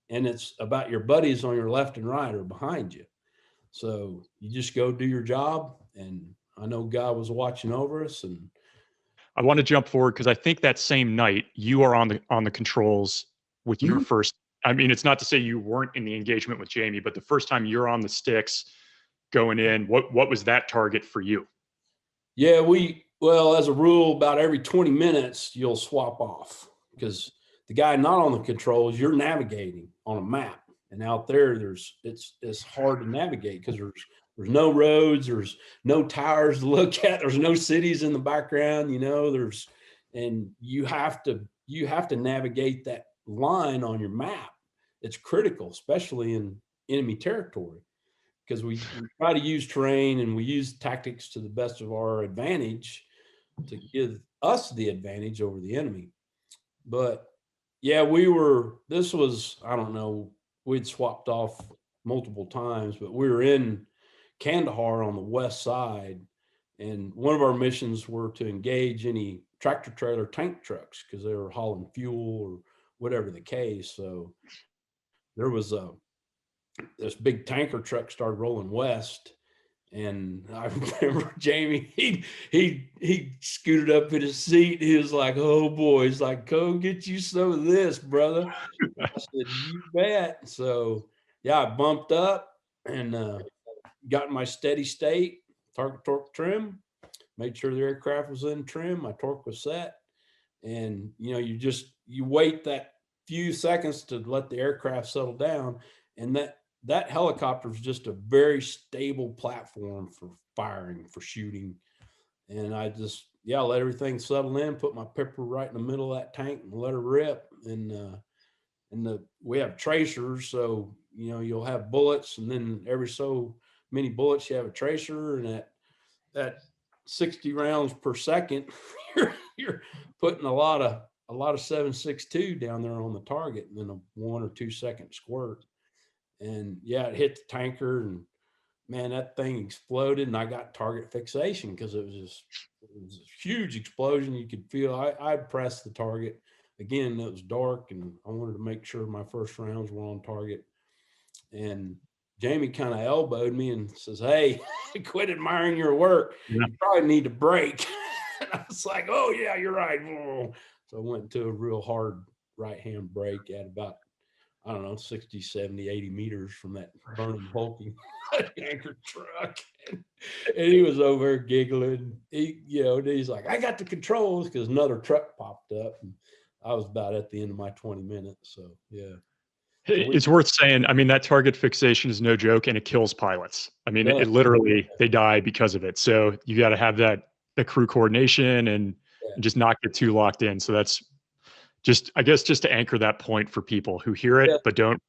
And it's about your buddies on your left and right or behind you. So you just go do your job. And I know God was watching over us. And I want to jump forward because I think that same night you are on the controls with your first. I mean, it's not to say you weren't in the engagement with Jamie, but the first time you're on the sticks going in, what was that target for you? Yeah, well, as a rule, about every 20 minutes, you'll swap off, because the guy not on the controls, you're navigating on a map. And out there, it's hard to navigate because there's no roads, there's no towers to look at, there's no cities in the background, and you have to navigate that line on your map. It's critical, especially in enemy territory, because we try to use terrain and we use tactics to the best of our advantage to give us the advantage over the enemy. But yeah, this was, I don't know, we'd swapped off multiple times, but we were in Kandahar on the west side. And one of our missions were to engage any tractor trailer tank trucks because they were hauling fuel or whatever the case. So there was this big tanker truck started rolling west. And I remember Jamie, he scooted up in his seat. He was like, "Oh boy," he's like, "Go get you some of this, brother." I said, "You bet." So yeah, I bumped up, and got in my steady state, target torque trim, made sure the aircraft was in trim, my torque was set. And, you know, you wait that few seconds to let the aircraft settle down. And that helicopter is just a very stable platform for firing, for shooting. And I just, let everything settle in, put my pepper right in the middle of that tank and let her rip. And we have tracers. So, you know, you'll have bullets, and then every so many bullets, you have a tracer, and at 60 rounds per second, you're putting a lot of 7.62 down there on the target, and then a 1 or 2 second squirt. And it hit the tanker, and man, that thing exploded, and I got target fixation because it was a huge explosion. You could feel I pressed the target again. It was dark, and I wanted to make sure my first rounds were on target. And Jamie kind of elbowed me and says, "Hey, quit admiring your work. You probably need to break." And I was like, "Oh yeah, you're right." So I went to a real hard right-hand break at about, I don't know, 60, 70, 80 meters from that burning, bulky tanker truck. And he was over there giggling. He's like, "I got the controls," because another truck popped up, and I was about at the end of my 20 minutes. So, yeah. It's worth saying, I mean, that target fixation is no joke, and it kills pilots. I mean, it literally, they die because of it. So you got to have the crew coordination and just not get too locked in. So that's just, I guess, just to anchor that point for people who hear it, but don't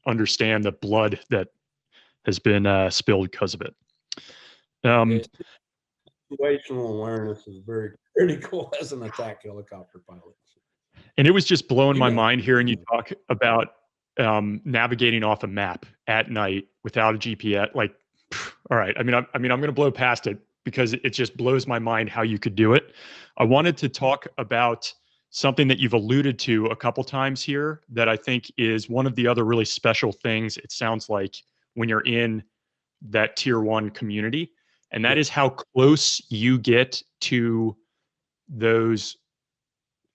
understand the blood that has been spilled because of it. Situational awareness is very critical as an attack helicopter pilot. And it was just blowing my mind hearing you talk about navigating off a map at night without a GPS. Like, all right. I'm going to blow past it because it just blows my mind how you could do it. I wanted to talk about something that you've alluded to a couple times here that I think is one of the other really special things, it sounds like, when you're in that tier 1 community. And that is how close you get to those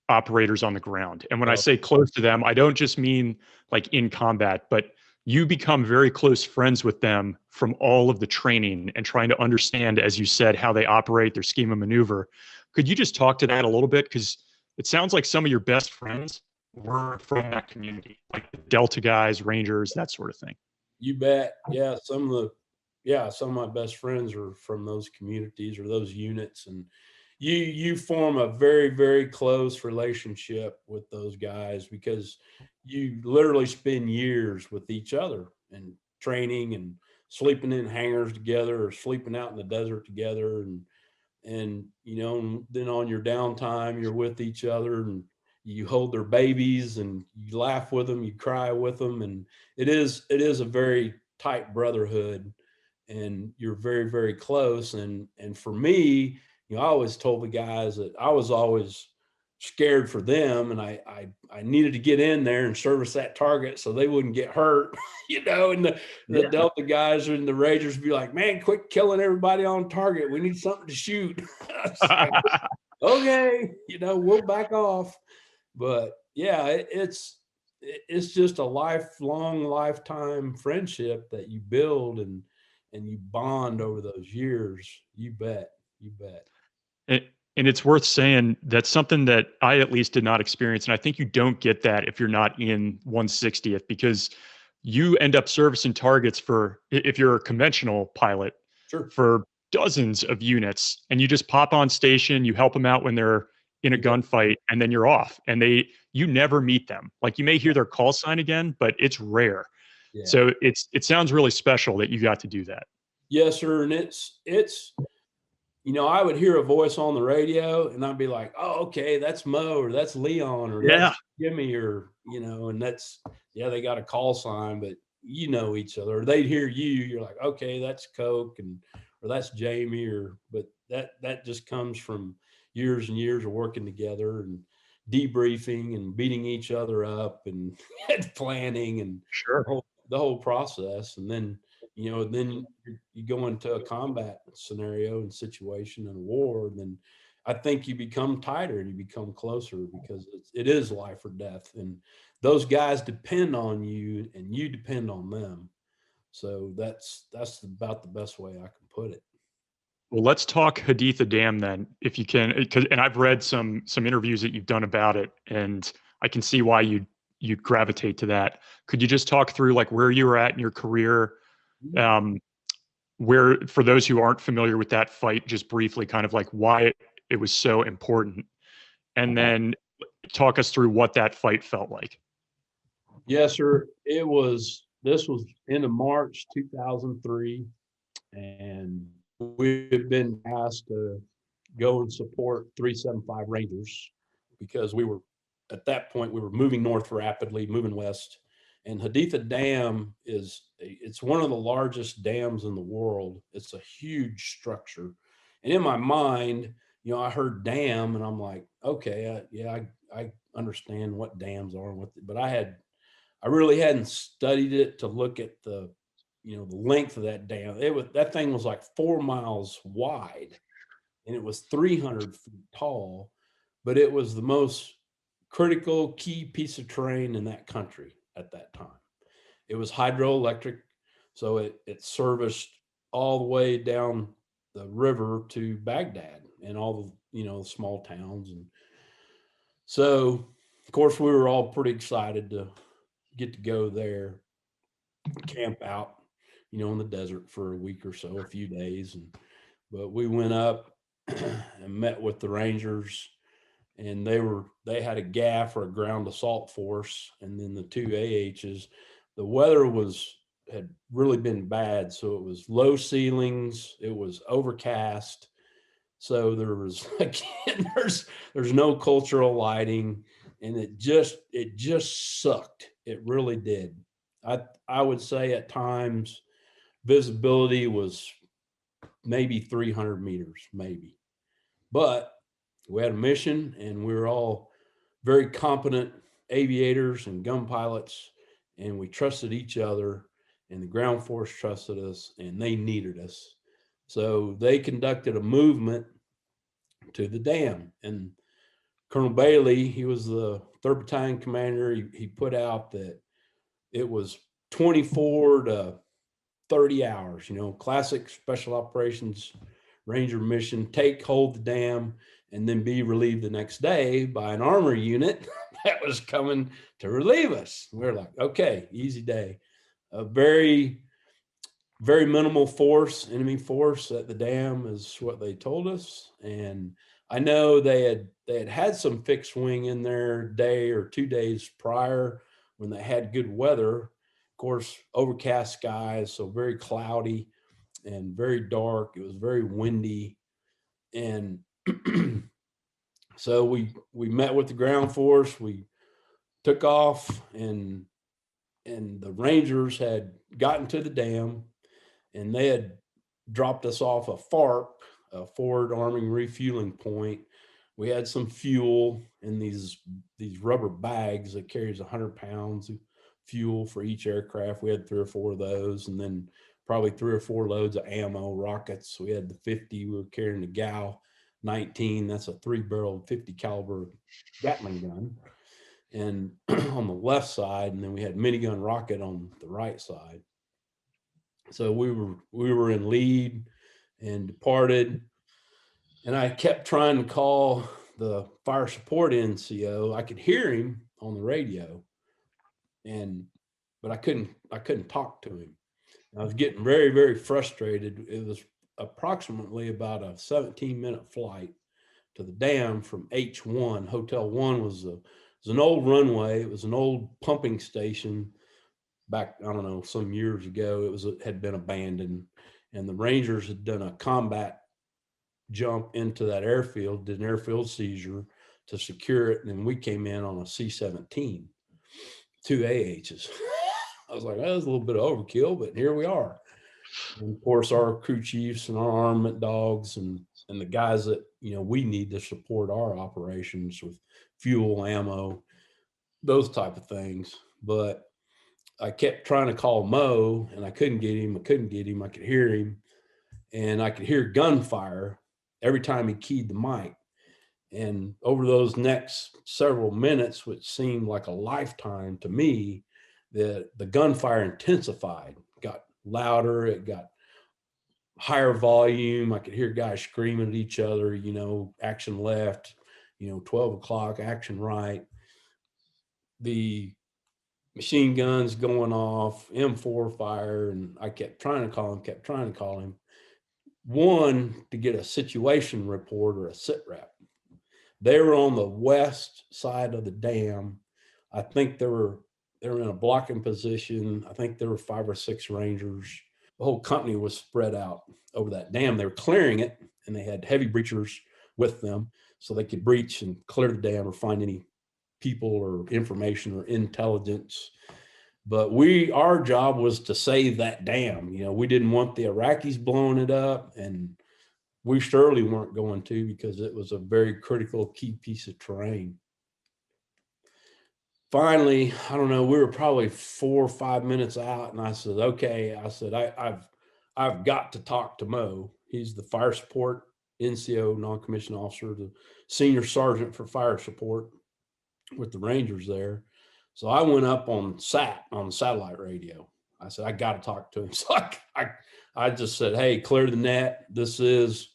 operators on the ground. And when I say close to them, I don't just mean like in combat, but you become very close friends with them from all of the training and trying to understand, as you said, how they operate, their scheme of maneuver. Could you just talk to that a little bit? Because it sounds like some of your best friends were from that community, like the Delta guys, Rangers, that sort of thing. You bet. Yeah. Some of my best friends are from those communities or those units. And you form a very, very close relationship with those guys because you literally spend years with each other and training and sleeping in hangars together or sleeping out in the desert together. And then on your downtime, you're with each other and you hold their babies and you laugh with them, you cry with them. And it is a very tight brotherhood, and you're very, very close. And for me, I always told the guys that I was always scared for them, and I needed to get in there and service that target so they wouldn't get hurt, and the Delta guys and the Rangers would be like, "Man, quit killing everybody on target. We need something to shoot." Like, okay, we'll back off. But it's just a lifetime friendship that you build and you bond over those years. You bet. And it's worth saying that's something that I at least did not experience. And I think you don't get that if you're not in 160th, because you end up servicing targets if you're a conventional pilot, for dozens of units, and you just pop on station, you help them out when they're in a gunfight, and then you're off. And you never meet them. Like, you may hear their call sign again, but it's rare. Yeah. So it sounds really special that you got to do that. Yes, sir. And it's I would hear a voice on the radio and I'd be like, "Oh, okay, that's Mo, or that's Leon, or that's Jimmy," or, and that's, they got a call sign, but each other. Or they'd hear you're like, "Okay, that's Coke," or that's Jamie, but that just comes from years and years of working together and debriefing and beating each other up and planning and the whole process. And then, then you go into a combat scenario and situation in a war, and then I think you become tighter and you become closer because it is life or death. And those guys depend on you and you depend on them. So that's about the best way I can put it. Well, let's talk Haditha Dam then, if you can, and I've read some interviews that you've done about it, and I can see why you'd gravitate to that. Could you just talk through like where you were at in your career, where, for those who aren't familiar with that fight, just briefly, kind of like why it was so important, and then talk us through what that fight felt like. Yes, sir. This was end of March 2003, and we've been asked to go and support 375 Rangers because at that point, we were moving north rapidly, moving west. And Haditha Dam it's one of the largest dams in the world. It's a huge structure. And in my mind, I heard dam and I'm like, okay, I understand what dams are, but I really hadn't studied it to look at the length of that dam. That thing was like 4 miles wide and it was 300 feet tall, but it was the most critical key piece of terrain in that country at that time. It was hydroelectric, so it serviced all the way down the river to Baghdad and all the small towns. And so of course we were all pretty excited to get to go there, camp out, in the desert for a week or so, a few days. But we went up and met with the Rangers, and they had a GAF, or a ground assault force, and then the 2 AHs. The weather had really been bad, so it was low ceilings, it was overcast. So there was, again, there's no cultural lighting, and it just sucked. It really did. I would say at times visibility was maybe 300 meters, maybe. But we had a mission, and we were all very competent aviators and gun pilots, and we trusted each other, and the ground force trusted us, and they needed us. So they conducted a movement to the dam, and Colonel Bailey, he was the 3rd Battalion commander. He put out that it was 24 to 30 hours, classic special operations Ranger mission, hold the dam, and then be relieved the next day by an armor unit that was coming to relieve us. We were like, okay, easy day. A very, very minimal force, enemy force at the dam is what they told us. And I know they had some fixed wing in there a day or 2 days prior when they had good weather. Of course, overcast skies, so very cloudy and very dark. It was very windy. And so we met with the ground force. We took off, and the Rangers had gotten to the dam, and they had dropped us off a FARP, a forward arming refueling point. We had some fuel in these rubber bags that carries 100 pounds of fuel for each aircraft. We had 3 or 4 of those, and then probably 3 or 4 loads of ammo, rockets. We had the 50. We were carrying the GAL 19. That's a 3-barreled 50 caliber gatling gun, and on the left side, and then we had minigun rocket on the right side. So we were in lead and departed, and I kept trying to call the fire support NCO. I could hear him on the radio, but I couldn't talk to him. I was getting very, very frustrated. It was approximately about a 17-minute flight to the dam from H-1. Hotel 1 was an old runway. It was an old pumping station back, I don't know, some years ago. It had been abandoned, and the Rangers had done a combat jump into that airfield, did an airfield seizure to secure it, and then we came in on a C-17, 2 AHs. I was like, that was a little bit of overkill, but here we are. And of course, our crew chiefs and our armament dogs and the guys that we need to support our operations with fuel, ammo, those type of things. But I kept trying to call Mo, and I couldn't get him. I could hear him, and I could hear gunfire every time he keyed the mic. And over those next several minutes, which seemed like a lifetime to me, the gunfire intensified, got louder. It got higher volume. I could hear guys screaming at each other, you know, action left, you know, 12 o'clock, action right. The machine guns going off, M4 fire, and I kept trying to call him, one, to get a situation report or a sit rep. They were on the west side of the dam. I think they were in a blocking position. I think there were 5 or 6 Rangers. The whole company was spread out over that dam. They were clearing it, and they had heavy breachers with them so they could breach and clear the dam or find any people or information or intelligence. But our job was to save that dam. You know, we didn't want the Iraqis blowing it up, and we surely weren't going to, because it was a very critical key piece of terrain. Finally, I don't know, we were probably 4 or 5 minutes out, and I said, okay, I said, I've got to talk to Mo. He's the fire support NCO, non-commissioned officer, the senior sergeant for fire support with the Rangers there. So I went up on the satellite radio. I said, I got to talk to him. So I just said, hey, clear the net. This is,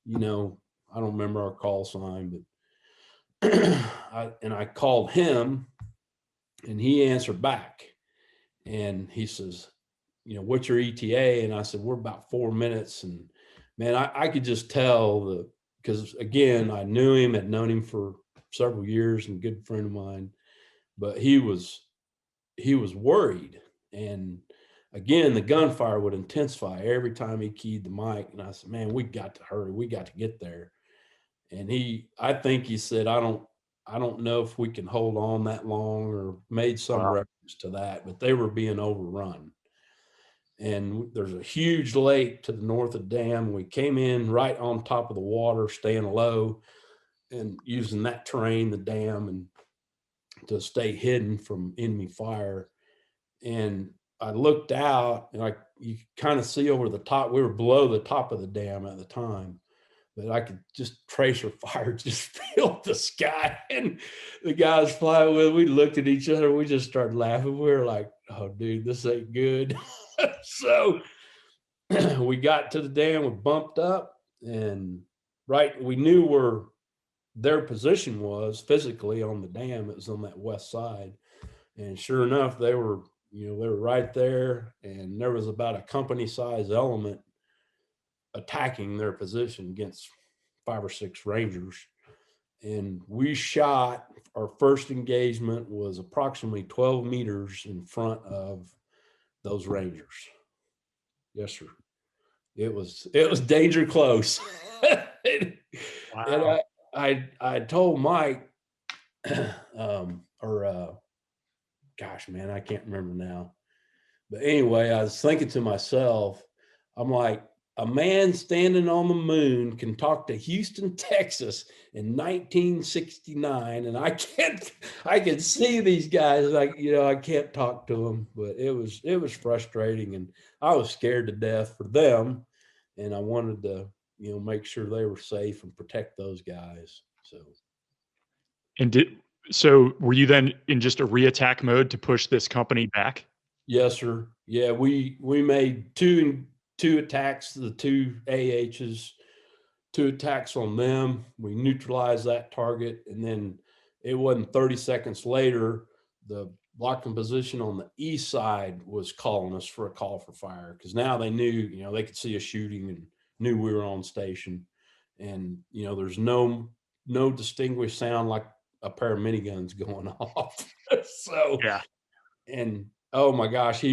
you know, I don't remember our call sign, but I called him, and he answered back, and he says, you know, what's your ETA? And I said, we're about 4 minutes. And man, I could just tell because again, I knew him, had known him for several years, and a good friend of mine, but he was worried. And again, the gunfire would intensify every time he keyed the mic. And I said, man, we got to hurry. We got to get there. And I think he said, I don't know if we can hold on that long, or made some reference to that, but they were being overrun. And there's a huge lake to the north of the dam. We came in right on top of the water, staying low and using that terrain, the dam, and to stay hidden from enemy fire. And I looked out, and you kind of see over the top. We were below the top of the dam at the time, but I could just tracer fire just filled the sky. And the guys flying with, we looked at each other, we just started laughing. We were like, oh dude, this ain't good. So we got to the dam, we bumped up, and we knew where their position was physically on the dam. It was on that west side. And sure enough, they were right there, and there was about a company size element attacking their position against 5 or 6 Rangers. And we shot, our first engagement was approximately 12 meters in front of those Rangers. Yes, sir. It was danger close. Wow. And I told Mike, gosh, man, I can't remember now. But anyway, I was thinking to myself, I'm like, a man standing on the moon can talk to Houston, Texas in 1969, and I can see these guys, like, you know, I can't talk to them. But it was frustrating, and I was scared to death for them, and I wanted to, you know, make sure they were safe and protect those guys. So were you then in just a reattack mode to push this company back? Yes, sir. Yeah, we made two attacks, the 2 AHs, 2 attacks on them. We neutralized that target, and then it wasn't 30 seconds later, the blocking position on the east side was calling us for a call for fire, because now they knew, you know, they could see us shooting and knew we were on station. And, you know, there's no distinguished sound like a pair of miniguns going off. So, yeah. And oh my gosh,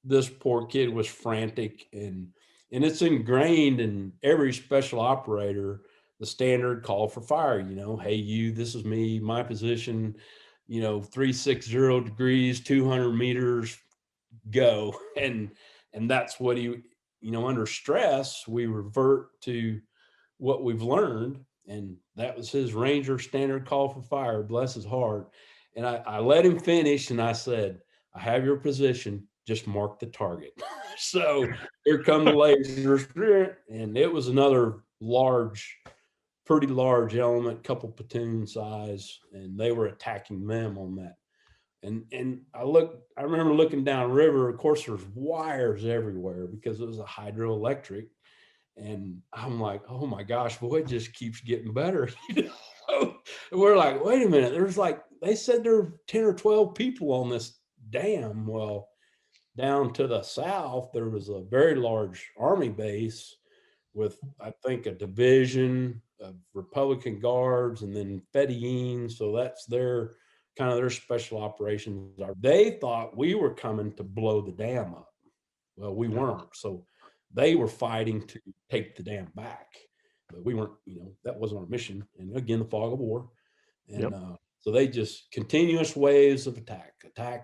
this poor kid was frantic, and it's ingrained in every special operator, the standard call for fire, you know, hey, this is me, my position, you know, 360 degrees, 200 meters, go. And that's what you know, under stress, we revert to what we've learned. And that was his Ranger standard call for fire, bless his heart. And I let him finish, and I said, I have your position, just mark the target. So here come the lasers, and it was another pretty large element, couple platoon size, and they were attacking them on that. And I remember looking down river. Of course, there's wires everywhere because it was a hydroelectric. And I'm like, oh my gosh, boy, it just keeps getting better. We're like, wait a minute. There's like, they said there were 10 or 12 people on this dam. Well, down to the south, there was a very large Army base with, I think, a division of Republican Guards and then Fedayeen. So that's their kind of their special operations. They thought we were coming to blow the dam up. Well, we weren't. So they were fighting to take the dam back, but we weren't, that wasn't our mission. And again, the fog of war. And so they just continuous waves of attack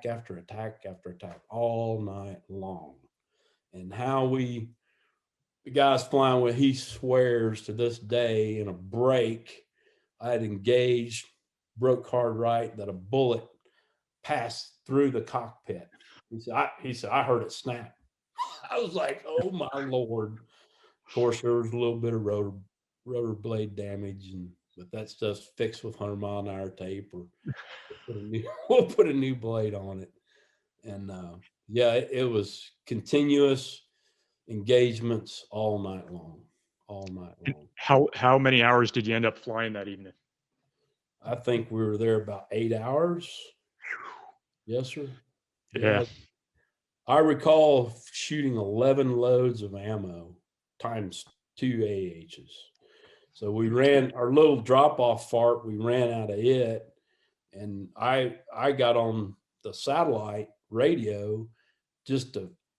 after attack after attack all night long. And how the guy's flying with, he swears to this day in a break, I had engaged, broke hard right, that a bullet passed through the cockpit. He said, I heard it snap. I was like, oh my Lord. Of course, there was a little bit of rotor blade damage, but that stuff's fixed with 100-mile-an-hour tape, or we'll put a new blade on it. And it was continuous engagements all night long. How many hours did you end up flying that evening? I think we were there about 8 hours. Yes, sir. Yeah. I recall shooting 11 loads of ammo times 2 AHs. So we ran our little drop-off fart, we ran out of it. And I got on the satellite radio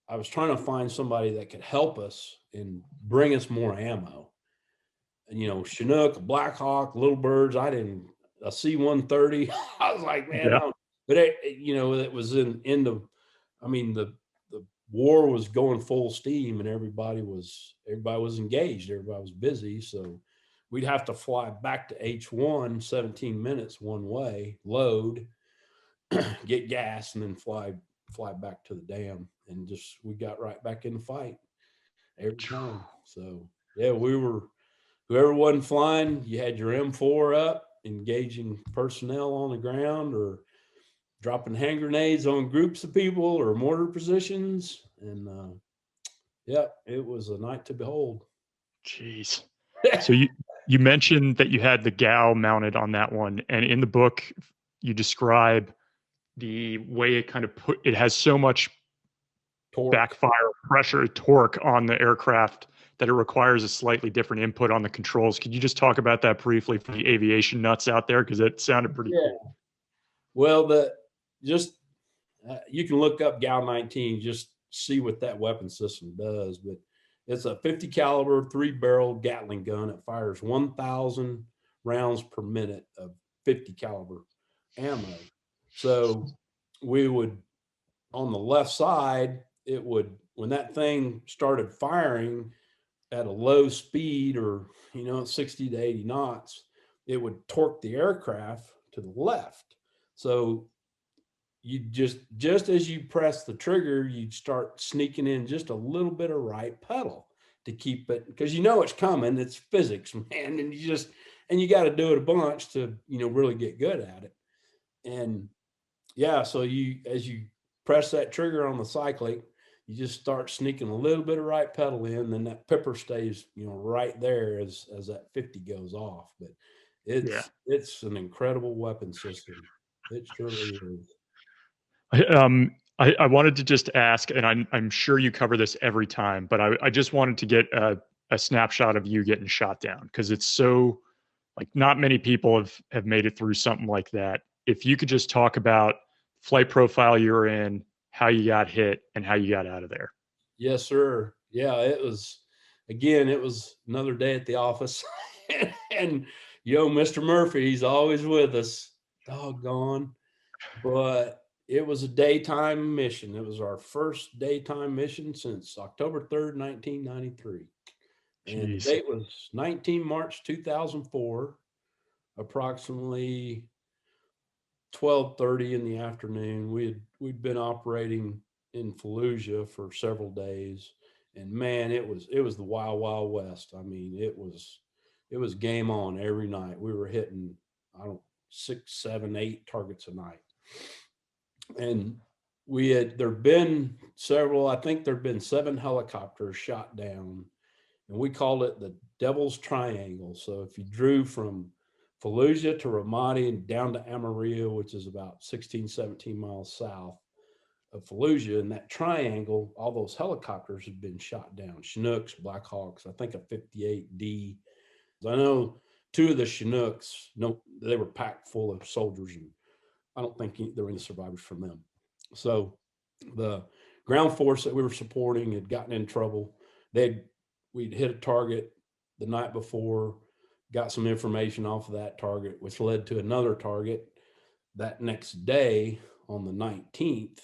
I was trying to find somebody that could help us and bring us more ammo. And, Chinook, Blackhawk, Little Birds, a C-130. I was like, man, but it was the war was going full steam and everybody was engaged. Everybody was busy. So we'd have to fly back to H-1, 17 minutes one way, load, get gas, and then fly back to the dam. And we got right back in the fight every time. So yeah, whoever wasn't flying, you had your M4 up, engaging personnel on the ground or dropping hand grenades on groups of people or mortar positions. And it was a night to behold. Jeez. So you mentioned that you had the GAU mounted on that one, and in the book you describe the way it it has so much torque, backfire pressure, torque on the aircraft that it requires a slightly different input on the controls. Could you just talk about that briefly for the aviation nuts out there? Because it sounded pretty cool. Well, you can look up GAU 19, just see what that weapon system does. But it's a 50 caliber 3-barrel gatling gun. It fires 1,000 rounds per minute of 50 caliber ammo. So we would, on the left side, when that thing started firing at a low speed, or 60 to 80 knots, it would torque the aircraft to the left. So you just as you press the trigger, you'd start sneaking in just a little bit of right pedal to keep it, because it's coming. It's physics, man, and you got to do it a bunch to really get good at it. And so as you press that trigger on the cyclic, you just start sneaking a little bit of right pedal in, then that pipper stays, right there as that 50 goes off. But it's an incredible weapon system. It surely is. I wanted to just ask, and I'm sure you cover this every time, but I just wanted to get a snapshot of you getting shot down, because it's so, like, not many people have made it through something like that. If you could just talk about flight profile you're in, how you got hit, and how you got out of there. Yes, sir. Yeah, it was another day at the office. And Mr. Murphy, he's always with us, doggone. But it was a daytime mission. It was our first daytime mission since October 3rd, 1993. And the date was 19 March 2004, approximately 12:30 in the afternoon. We'd been operating in Fallujah for several days, and man, it was the wild, wild west. I mean, it was game on every night. We were hitting 6, 7, 8 targets a night. And there've been several, I think there've been 7 helicopters shot down, and we called it the Devil's Triangle. So if you drew from Fallujah to Ramadi and down to Amarillo, which is about 16, 17 miles south of Fallujah, in that triangle, all those helicopters have been shot down. Chinooks, Blackhawks, I think a 58D. I know 2 of the Chinooks, no, they were packed full of soldiers, and I don't think there were any survivors from them. So the ground force that we were supporting had gotten in trouble. We'd hit a target the night before, got some information off of that target, which led to another target that next day on the 19th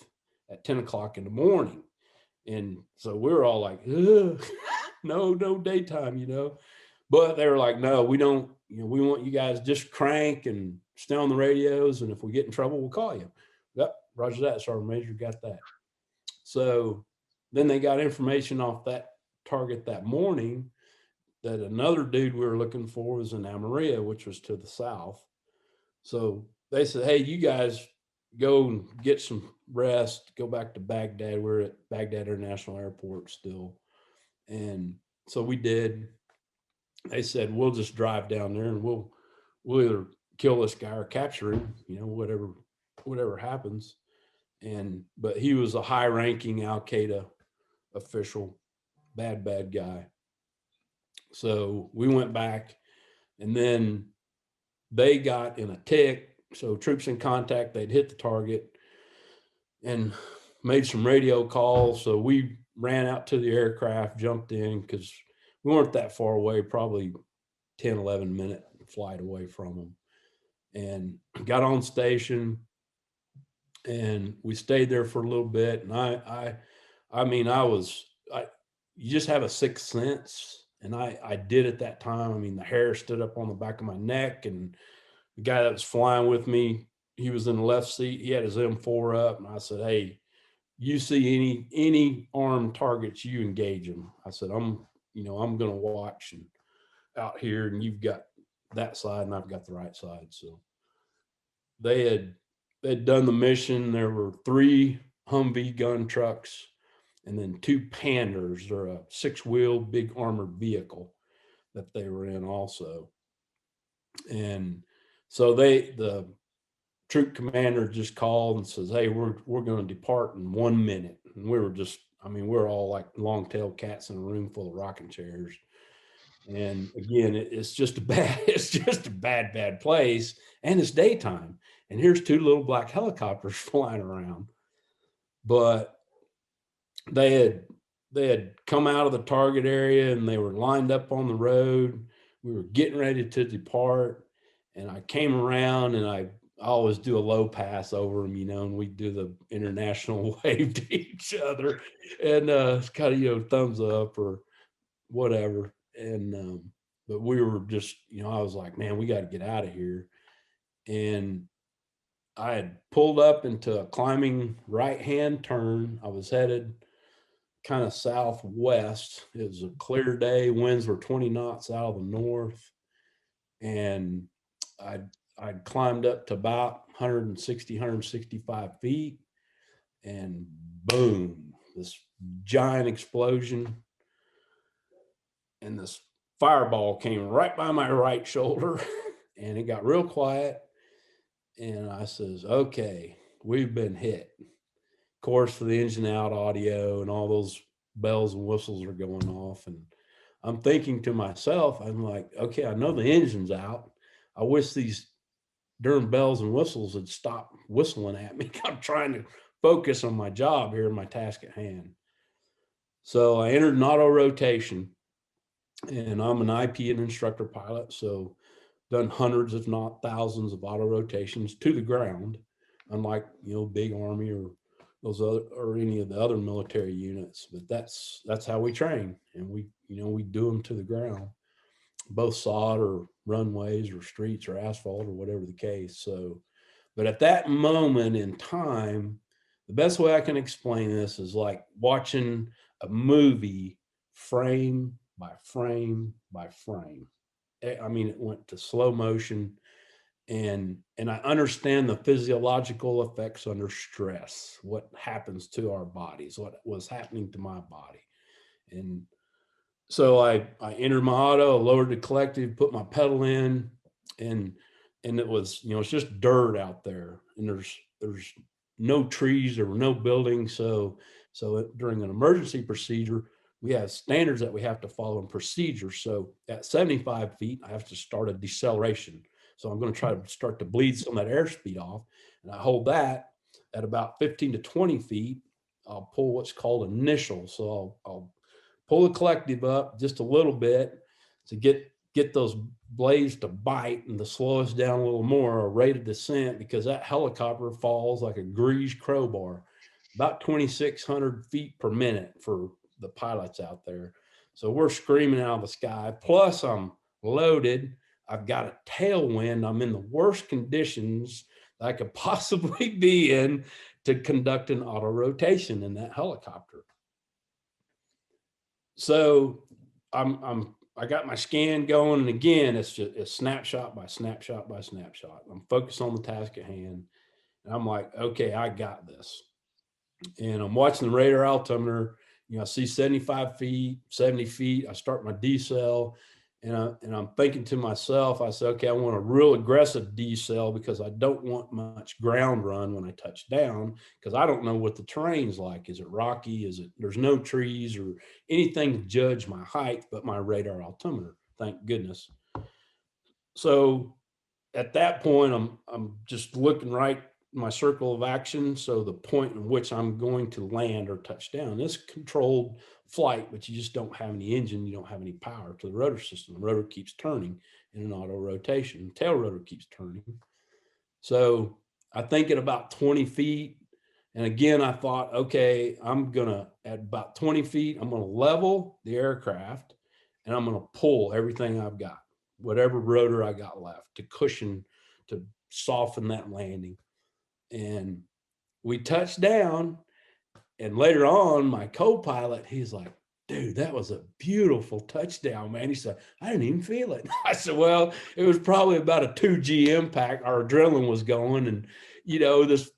at 10 o'clock in the morning. And so we were all like, no daytime, you know. But they were like, no, we don't, you know, we want you guys just crank and stay on the radios. And if we get in trouble, we'll call you. Yep, roger that, Sergeant Major, got that. So then they got information off that target that morning that another dude we were looking for was in Amarillo, which was to the south. So they said, hey, you guys go and get some rest, go back to Baghdad. We're at Baghdad International Airport still. And so we did. They said, we'll just drive down there and we'll either kill this guy or capture him, you know, whatever happens. But he was a high ranking Al-Qaeda official, bad guy. So we went back, and then they got in a tick. So troops in contact, they'd hit the target and made some radio calls. So we ran out to the aircraft, jumped in, because we weren't that far away, probably 10, 11 minute flight away from them, and got on station, and we stayed there for a little bit. And you just have a sixth sense. And I did at that time. I mean, the hair stood up on the back of my neck, and the guy that was flying with me, he was in the left seat. He had his M4 up, and I said, hey, you see any armed targets, you engage them. I said, I'm going to watch and out here, and you've got that side and I've got the right side. So they'd done the mission. There were 3 Humvee gun trucks and then 2 Panders. They're a 6-wheel big armored vehicle that they were in also. And so the troop commander just called and says, hey, we're going to depart in 1 minute. And we were we're all like long-tailed cats in a room full of rocking chairs. And again, it's just a bad place. And it's daytime. And here's 2 little black helicopters flying around. But they had come out of the target area, and they were lined up on the road. We were getting ready to depart. And I came around, and I always do a low pass over them, and we do the international wave to each other, and it's kind of, thumbs up or whatever. And but we were just, I was like, man, we got to get out of here. And I had pulled up into a climbing right-hand turn. I was headed kind of southwest. It was a clear day. Winds were 20 knots out of the north. And I'd climbed up to about 165 feet, and boom, this giant explosion. And this fireball came right by my right shoulder, and it got real quiet. And I says, okay, we've been hit. Of course, for the engine out audio and all those bells and whistles are going off. And I'm thinking to myself, I'm like, okay, I know the engine's out. I wish these darn bells and whistles had stopped whistling at me. I'm trying to focus on my job here, my task at hand. So I entered an auto rotation, and I'm an IP and instructor pilot. So done hundreds, if not thousands, of auto rotations to the ground, unlike, big Army or any of the other military units. But that's how we train, and we do them to the ground, both sod or runways or streets or asphalt or whatever the case. So, but at that moment in time, the best way I can explain this is like watching a movie frame by frame by frame. I mean, it went to slow motion, and I understand the physiological effects under stress, what happens to our bodies, what was happening to my body. And so I entered my auto, lowered the collective, put my pedal in, and it was, it's just dirt out there, and there's no trees, there were no buildings. So during an emergency procedure, we have standards that we have to follow in procedures. So at 75 feet, I have to start a deceleration. So I'm going to try to start to bleed some of that airspeed off, and I hold that at about 15 to 20 feet. I'll pull what's called initial. So I'll pull the collective up just a little bit to get those blades to bite and to slow us down a little more, or rate of descent, because that helicopter falls like a greased crowbar, about 2,600 feet per minute for the pilots out there. So we're screaming out of the sky. Plus I'm loaded. I've got a tailwind. I'm in the worst conditions that I could possibly be in to conduct an auto rotation in that helicopter. So I got my scan going, and again, it's snapshot by snapshot by snapshot. I'm focused on the task at hand, and I'm like, okay, I got this. And I'm watching the radar altimeter. I see 75 feet, 70 feet. I start my decel, and I'm thinking to myself, I said, okay, I want a real aggressive decel because I don't want much ground run when I touch down, because I don't know what the terrain's like. Is it rocky? There's no trees or anything to judge my height but my radar altimeter, thank goodness. So at that point, I'm just looking right my circle of action. So the point in which I'm going to land or touch down. It's controlled flight, but you just don't have any engine. You don't have any power to the rotor system. The rotor keeps turning in an auto rotation. The tail rotor keeps turning. So I think at about 20 feet. And again, I thought, okay, at about 20 feet, I'm going to level the aircraft, and I'm going to pull everything I've got, whatever rotor I got left, to cushion, to soften that landing. And we touched down, and later on, my co-pilot, he's like, dude, that was a beautiful touchdown, man. He said, I didn't even feel it. I said, well, it was probably about a 2G impact. Our adrenaline was going, and, this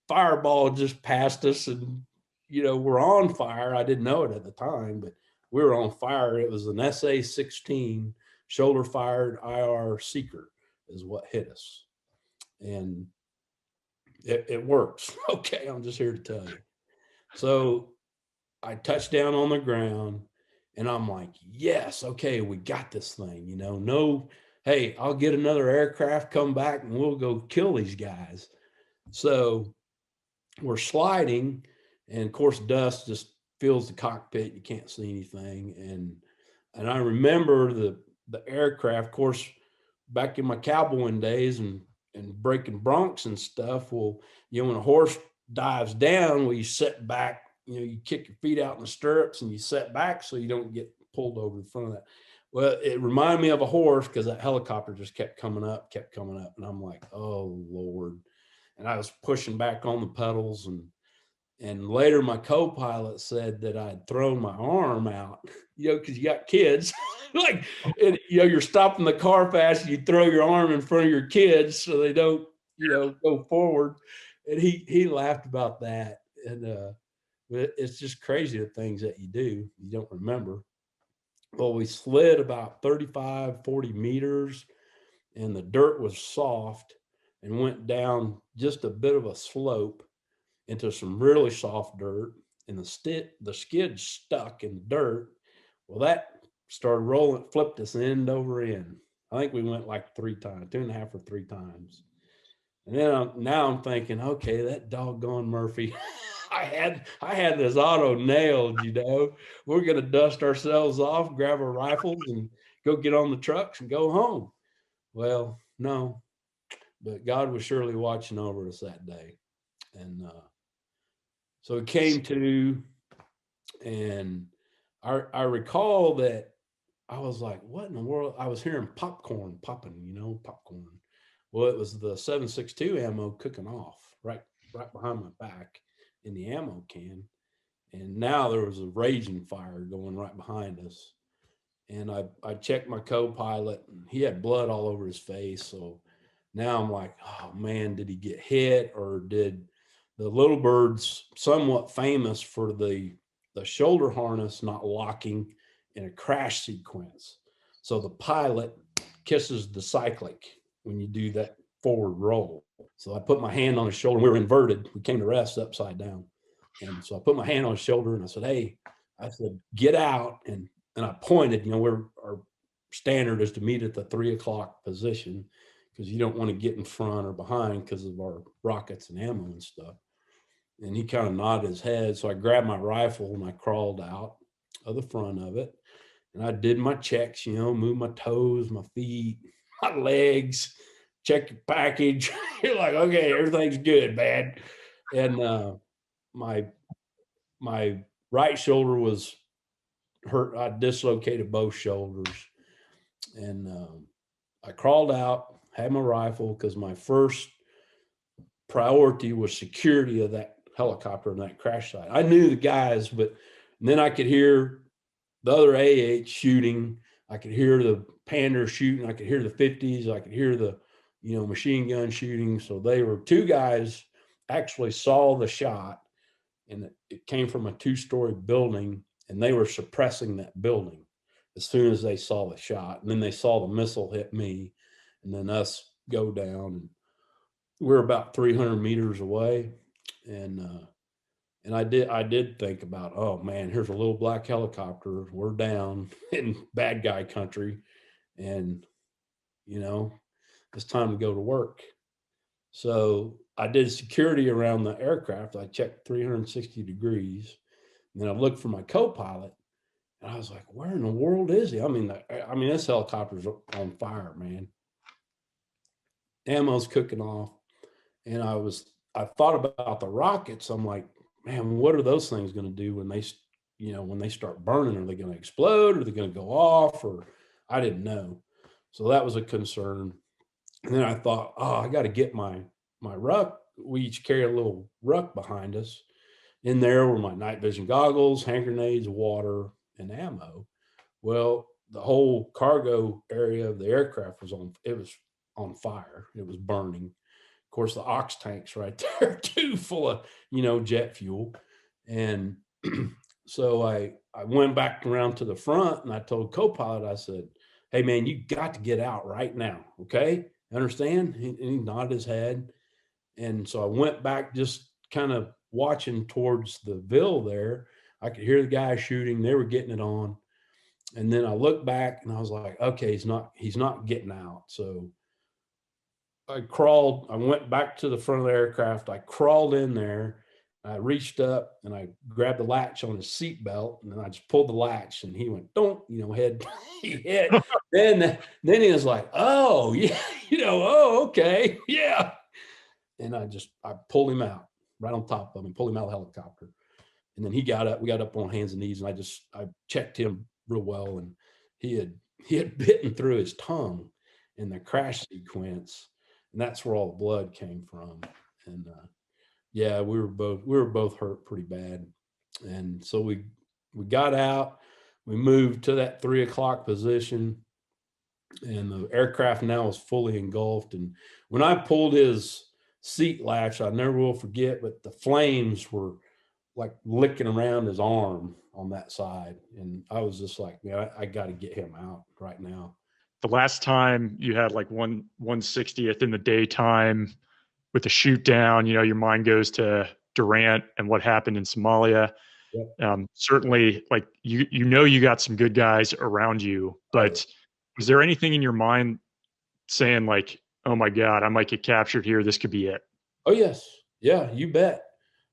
fireball just passed us, and, we're on fire. I didn't know it at the time, but we were on fire. It was an SA-16 shoulder-fired IR Seeker is what hit us. And it works. Okay, I'm just here to tell you. So I touched down on the ground, and I'm like, yes, okay, we got this thing. No, hey, I'll get another aircraft, come back, and we'll go kill these guys. So we're sliding, and of course, dust just fills the cockpit. You can't see anything. And I remember the aircraft, of course, back in my cowboying days and breaking broncs and stuff. Well, when a horse dives down, you sit back, you kick your feet out in the stirrups and you sit back so you don't get pulled over the front of that. Well, it reminded me of a horse, because that helicopter just kept coming up. And I'm like, oh, Lord. And I was pushing back on the pedals, and later my co-pilot said that I'd thrown my arm out, because you got kids, like, and, you're stopping the car fast, and you throw your arm in front of your kids so they don't, go forward. And he laughed about that. And it's just crazy, the things that you do, you don't remember. Well, we slid about 35, 40 meters, and the dirt was soft, and went down just a bit of a slope into some really soft dirt, and the skid stuck in the dirt. Well, that started rolling, flipped us end over end. I think we went like 3 times, 2.5 or 3 times. And then now I'm thinking, okay, that doggone Murphy, I had this auto nailed. We're gonna dust ourselves off, grab our rifles, and go get on the trucks and go home. Well, no, but God was surely watching over us that day. And so it came to, and I recall that I was like, what in the world? I was hearing popcorn popping, popcorn. Well, it was the 7.62 ammo cooking off right behind my back in the ammo can. And now there was a raging fire going right behind us. And I checked my co-pilot, and he had blood all over his face. So Now I'm like, oh man, did he get hit, or did the little bird's somewhat famous for the shoulder harness not locking in a crash sequence. So the pilot kisses the cyclic when you do that forward roll. So I put my hand on his shoulder. We were inverted. We came to rest upside down. And so I put my hand on his shoulder and I said, hey, I said, get out. And I pointed, you know, our standard is to meet at the 3 o'clock position, because you don't want to get in front or behind because of our rockets and ammo and stuff. And he kind of nodded his head. So I grabbed my rifle and I crawled out of the front of it. And I did my checks, you know, moved my toes, my feet, my legs, check your package. You're like, okay, everything's good, man. And my right shoulder was hurt. I dislocated both shoulders. And I crawled out, had my rifle, because my first priority was security of that helicopter and that crash site. I knew the guys, but then I could hear the other AH shooting. I could hear the Pander shooting. I could hear the 50s. I could hear the, you know, machine gun shooting. So they were, 2 guys actually saw the shot, and it came from a 2-story building, and they were suppressing that building as soon as they saw the shot. And then they saw the missile hit me and then us go down. And we're about 300 meters away. And I did think about, oh man, here's a little black helicopter. We're down in bad guy country, and you know, it's time to go to work. So I did security around the aircraft. I checked 360 degrees, and then I looked for my co-pilot, and I was like, where in the world is he? I mean, this helicopter's on fire, man. Ammo's cooking off. And I thought about the rockets. I'm like, man, what are those things going to do when they, you know, when they start burning? Are they going to explode? Are they going to go off? Or I didn't know. So that was a concern. And then I thought, oh, I got to get my ruck. We each carry a little ruck behind us. In there were my night vision goggles, hand grenades, water, and ammo. Well, the whole cargo area of the aircraft was on fire. It was burning. Of course, the ox tank's right there too, full of, you know, jet fuel. And so I went back around to the front, and I told co-pilot, I said, hey man, you got to get out right now. Okay. Understand? And he nodded his head. And so I went back, just kind of watching towards the Ville there. I could hear the guys shooting. They were getting it on. And then I looked back and I was like, okay, he's not getting out. So I went back to the front of the aircraft. I crawled in there. I reached up and I grabbed the latch on his seat belt, and then I just pulled the latch, and he went, don't, you know, head, he hit. then he was like, oh yeah, you know, oh, okay. Yeah. And I pulled him out right on top of him, pulled him out of the helicopter. And then he got up, we got up on hands and knees, and I checked him real well. And he had bitten through his tongue in the crash sequence. And that's where all the blood came from. And yeah, we were both hurt pretty bad. And so we got out, we moved to that 3 o'clock position, and the aircraft now was fully engulfed. And when I pulled his seat latch, I never will forget, but the flames were like licking around his arm on that side. And I was just like, man, I got to get him out right now. The last time you had like 1/60th in the daytime with the shoot down, you know, your mind goes to Durant and what happened in Somalia. Yep. Certainly, like you know, you got some good guys around you, but was there anything in your mind saying like, oh my God, I might get captured here, this could be it? Oh yes. Yeah, you bet.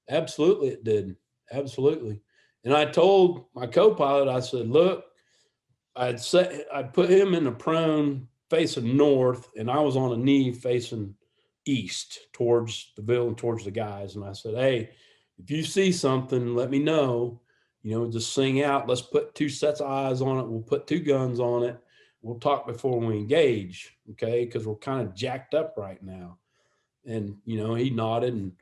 Absolutely it did. Absolutely. And I told my co-pilot, I said, look, I'd put him in the prone facing north, and I was on a knee facing east towards the Ville and towards the guys. And I said, hey, if you see something, let me know, you know, just sing out. Let's put 2 sets of eyes on it. We'll put 2 guns on it. We'll talk before we engage. Okay. Cause we're kind of jacked up right now. And, you know, he nodded. And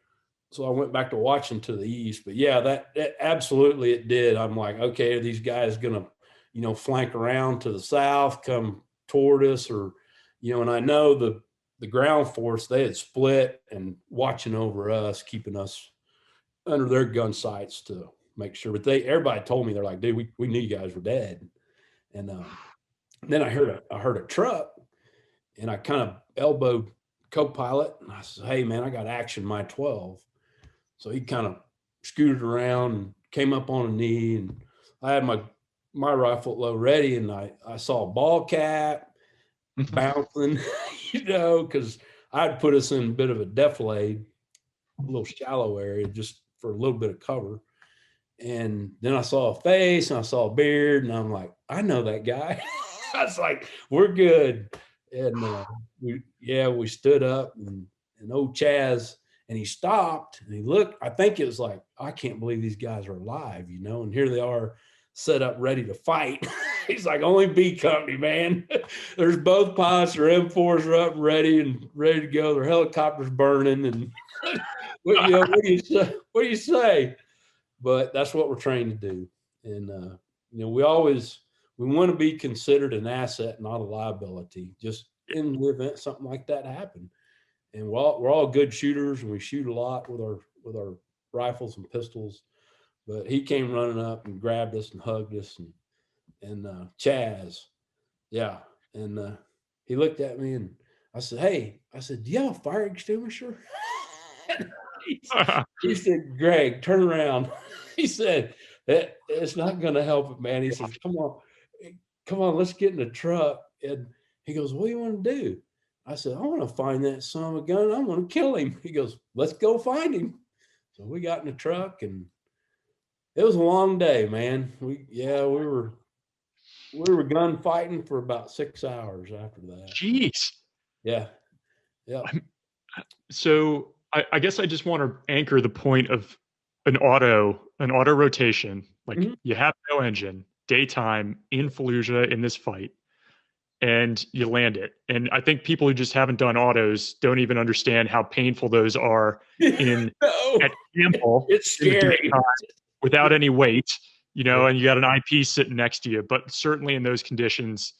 so I went back to watching to the east, but yeah, that absolutely it did. I'm like, okay, are these guys going to, you know, flank around to the south, come toward us, or, you know, and I know the the ground force, they had split and watching over us, keeping us under their gun sights to make sure. But everybody told me, they're like, dude, we knew you guys were dead. And then I heard a truck, and I kind of elbowed co-pilot, and I said, hey man, I got action my 12. So he kind of scooted around and came up on a knee, and I had my rifle low ready, and I saw a ball cap bouncing, you know, because I'd put us in a bit of a defilade, a little shallow area, just for a little bit of cover. And then I saw a face, and I saw a beard, and I'm like, I know that guy. I was like, we're good. And we stood up, and old Chaz, and he stopped, and he looked. I think it was like, I can't believe these guys are alive, you know, and here they are set up ready to fight. He's like, only B company, man. There's both pilots, their M4s are up ready to go. Their helicopter's burning. And what do you say? But that's what we're trained to do. And, you know, we want to be considered an asset, not a liability, just in the event something like that happened. And we're all good shooters, and we shoot a lot with our rifles and pistols. But he came running up and grabbed us and hugged us, and Chaz, yeah. And he looked at me, and I said, hey, do you have a fire extinguisher? He said, Greg, turn around. He said, it's not going to help it, man. He says, come on, let's get in the truck. And he goes, what do you want to do? I said, I want to find that son of a gun. I want to kill him. He goes, let's go find him. So we got in the truck, and it was a long day, man. We were gunfighting for about 6 hours after that. Jeez. Yeah. So I guess I just want to anchor the point of an auto rotation. Like, you have no engine, daytime in Fallujah in this fight, and you land it. And I think people who just haven't done autos don't even understand how painful those are at Campbell. It's scary. Without any weight, you know, and you got an IP sitting next to you. But certainly in those conditions,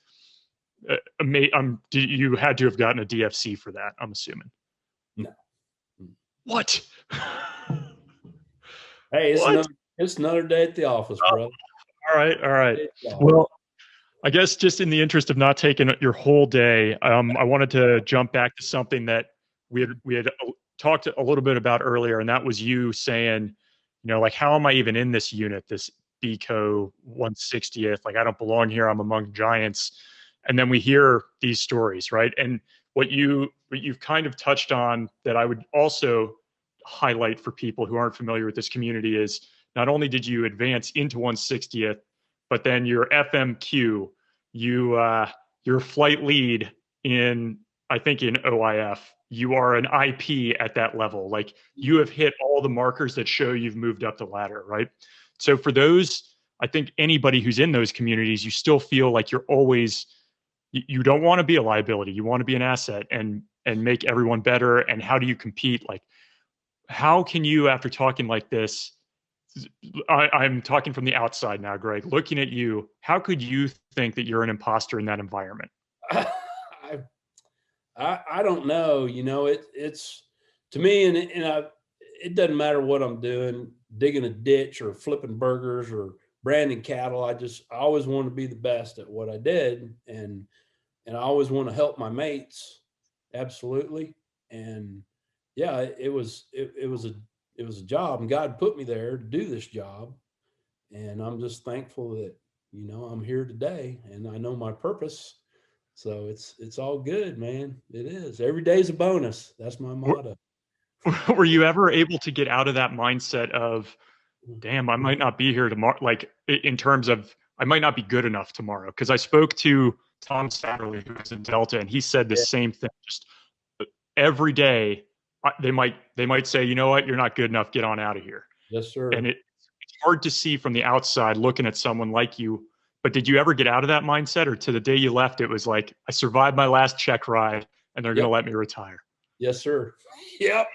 you had to have gotten a DFC for that, I'm assuming. No. What? Hey, it's another day at the office, bro. All right. Well, I guess just in the interest of not taking your whole day, I wanted to jump back to something that we had talked a little bit about earlier, and that was you saying, you know, like, how am I even in this unit, this BCO 160th? Like, I don't belong here. I'm among giants. And then we hear these stories, right? And what you've kind of touched on that I would also highlight for people who aren't familiar with this community is, not only did you advance into 160th, but then your FMQ, your flight lead in, I think in OIF, you are an IP at that level. Like, you have hit all the markers that show you've moved up the ladder, right? So for those, I think anybody who's in those communities, you still feel like you're always, you don't want to be a liability. You want to be an asset and make everyone better. And how do you compete? Like, how can you, after talking like this, I'm talking from the outside now, Greg, looking at you, how could you think that you're an imposter in that environment? I don't know, you know, it's to me, and it doesn't matter what I'm doing, digging a ditch or flipping burgers or branding cattle. I always want to be the best at what I did. And I always want to help my mates. Absolutely. And yeah, it was a job, and God put me there to do this job. And I'm just thankful that, you know, I'm here today, and I know my purpose. So it's all good, man. It is. Every day's a bonus. That's my motto. Were you ever able to get out of that mindset of, damn, I might not be here tomorrow? Like, in terms of, I might not be good enough tomorrow. Because I spoke to Tom Satterley, who was in Delta, and he said the same thing. Just every day, they might say, you know what, you're not good enough. Get on out of here. Yes, sir. And it's hard to see from the outside looking at someone like you. But did you ever get out of that mindset, or to the day you left, it was like, I survived my last check ride, and they're going to let me retire? Yes, sir. Yep.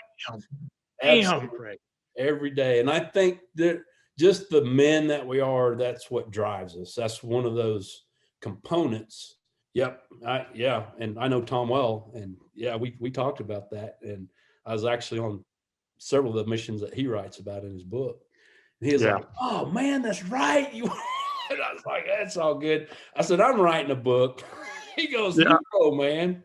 Damn, Greg. Every day. And I think that just the men that we are, that's what drives us. That's one of those components. Yep. Yeah. And I know Tom well. And yeah, we talked about that. And I was actually on several of the missions that he writes about in his book. And he was Yeah. like, oh man, that's right. You and I was like, that's all good. I said, I'm writing a book. He goes, Yeah. you go, man.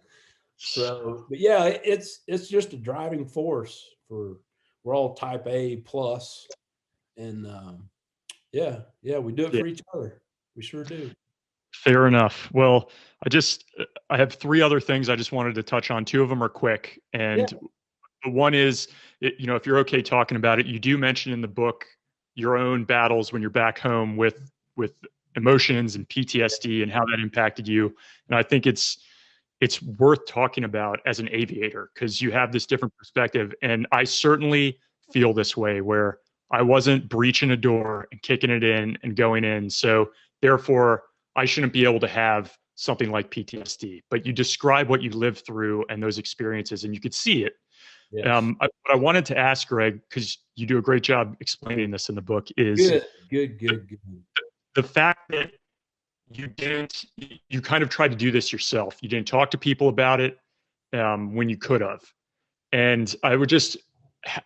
So, but yeah, it's just a driving force for, we're all type A plus. And yeah, we do it for each other. We sure do. Fair enough. Well, I have three other things I just wanted to touch on. Two of them are quick. Yeah. And one is, if you're okay talking about it, you do mention in the book your own battles when you're back home with emotions and PTSD and how that impacted you. And I think it's worth talking about as an aviator because you have this different perspective. And I certainly feel this way where I wasn't breaching a door and kicking it in and going in. So therefore, I shouldn't be able to have something like PTSD. But you describe what you lived through and those experiences, and you could see it. Yes. I wanted to ask Greg, because you do a great job explaining this in the book, is good. the fact that you kind of tried to do this yourself. You didn't talk to people about it when you could have. And I would just,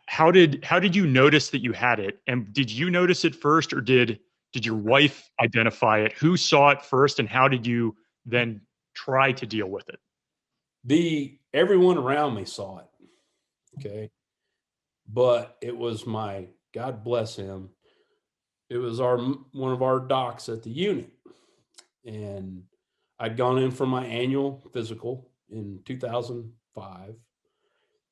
how did you notice that you had it? And did you notice it first, or did your wife identify it? Who saw it first, and how did you then try to deal with it? Everyone around me saw it. Okay. But it was God bless him. It was one of our docs at the unit. And I'd gone in for my annual physical in 2005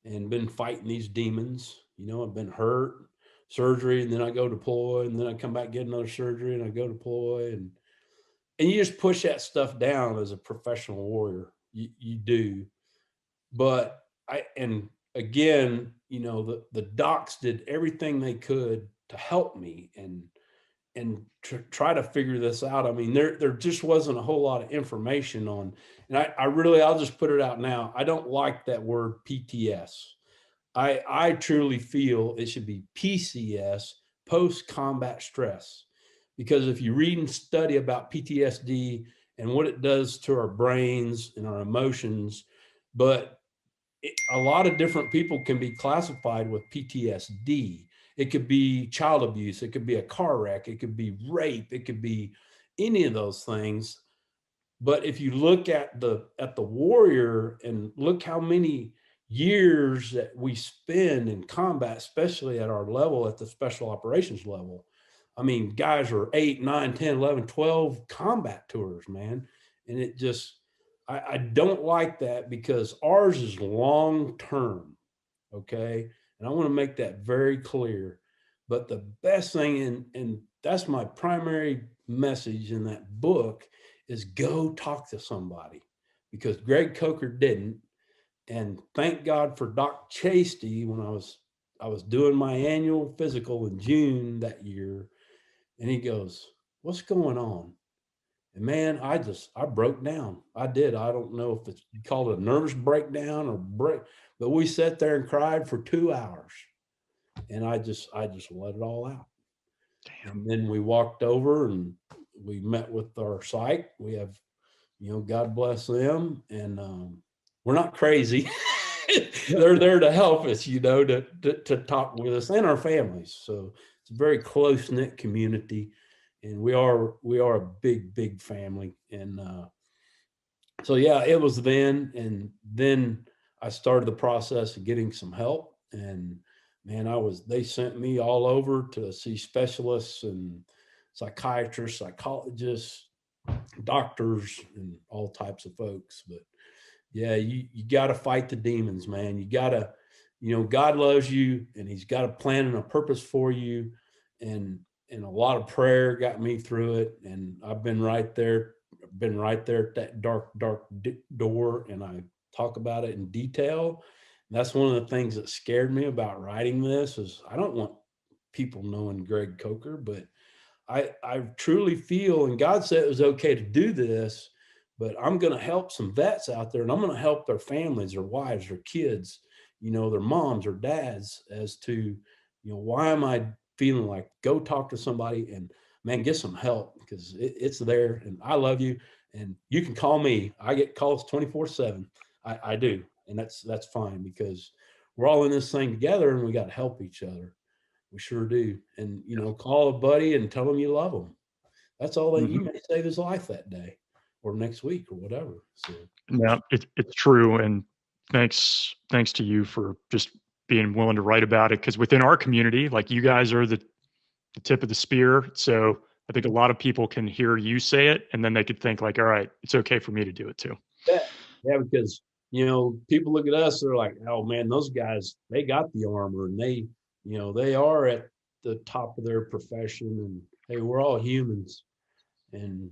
and been fighting these demons. I've been hurt, surgery, and then I go deploy, and then I come back, get another surgery, and I go deploy. And you just push that stuff down as a professional warrior. You do. But again, the docs did everything they could to help me and try to figure this out. I mean, there just wasn't a whole lot of information on, and I'll just put it out now. I don't like that word PTS. I truly feel it should be PCS, post-combat stress, because if you read and study about PTSD and what it does to our brains and our emotions, but a lot of different people can be classified with PTSD. It could be child abuse. It could be a car wreck. It could be rape. It could be any of those things. But if you look at the warrior and look how many years that we spend in combat, especially at our level, at the special operations level, I mean, guys are 8, 9, 10, 11, 12 combat tours, man. And it just, I don't like that, because ours is long-term. Okay. And I want to make that very clear. But the best thing, and that's my primary message in that book, is go talk to somebody, because Greg Coker didn't. And thank God for Doc Chasty when I was doing my annual physical in June that year. And he goes, what's going on? And man, I broke down. I did. I don't know if it's called a nervous breakdown or but we sat there and cried for 2 hours. And I just let it all out. Damn. And then we walked over and we met with our psych. We have, God bless them. And we're not crazy. They're there to help us, to talk with us and our families. So it's a very close-knit community. And we are a big family. And so, yeah, it was then. And then I started the process of getting some help. And man, they sent me all over to see specialists and psychiatrists, psychologists, doctors, and all types of folks. But yeah, you got to fight the demons, man. You got to, God loves you, and he's got a plan and a purpose for you. And a lot of prayer got me through it. And I've been right there at that dark door. And I talk about it in detail. And that's one of the things that scared me about writing this, is I don't want people knowing Greg Coker, but I truly feel, and God said it was okay to do this, but I'm going to help some vets out there, and I'm going to help their families, their wives, their kids, their moms or dads, as to, why am I feeling like, go talk to somebody and, man, get some help, because it's there. And I love you. And you can call me. I get calls 24/7. I do. And that's fine, because we're all in this thing together and we got to help each other. We sure do. And, you know, call a buddy and tell them you love them. That's all that you may save his life that day or next week or whatever. So Yeah, it's true. And thanks to you for just being willing to write about it. Because within our community, like, you guys are the tip of the spear. So I think a lot of people can hear you say it, and then they could think like, all right, it's okay for me to do it too. yeah, because, you know, people look at us, they're like, oh man, those guys, they got the armor and they, you know, they are at the top of their profession, and hey, we're all humans. And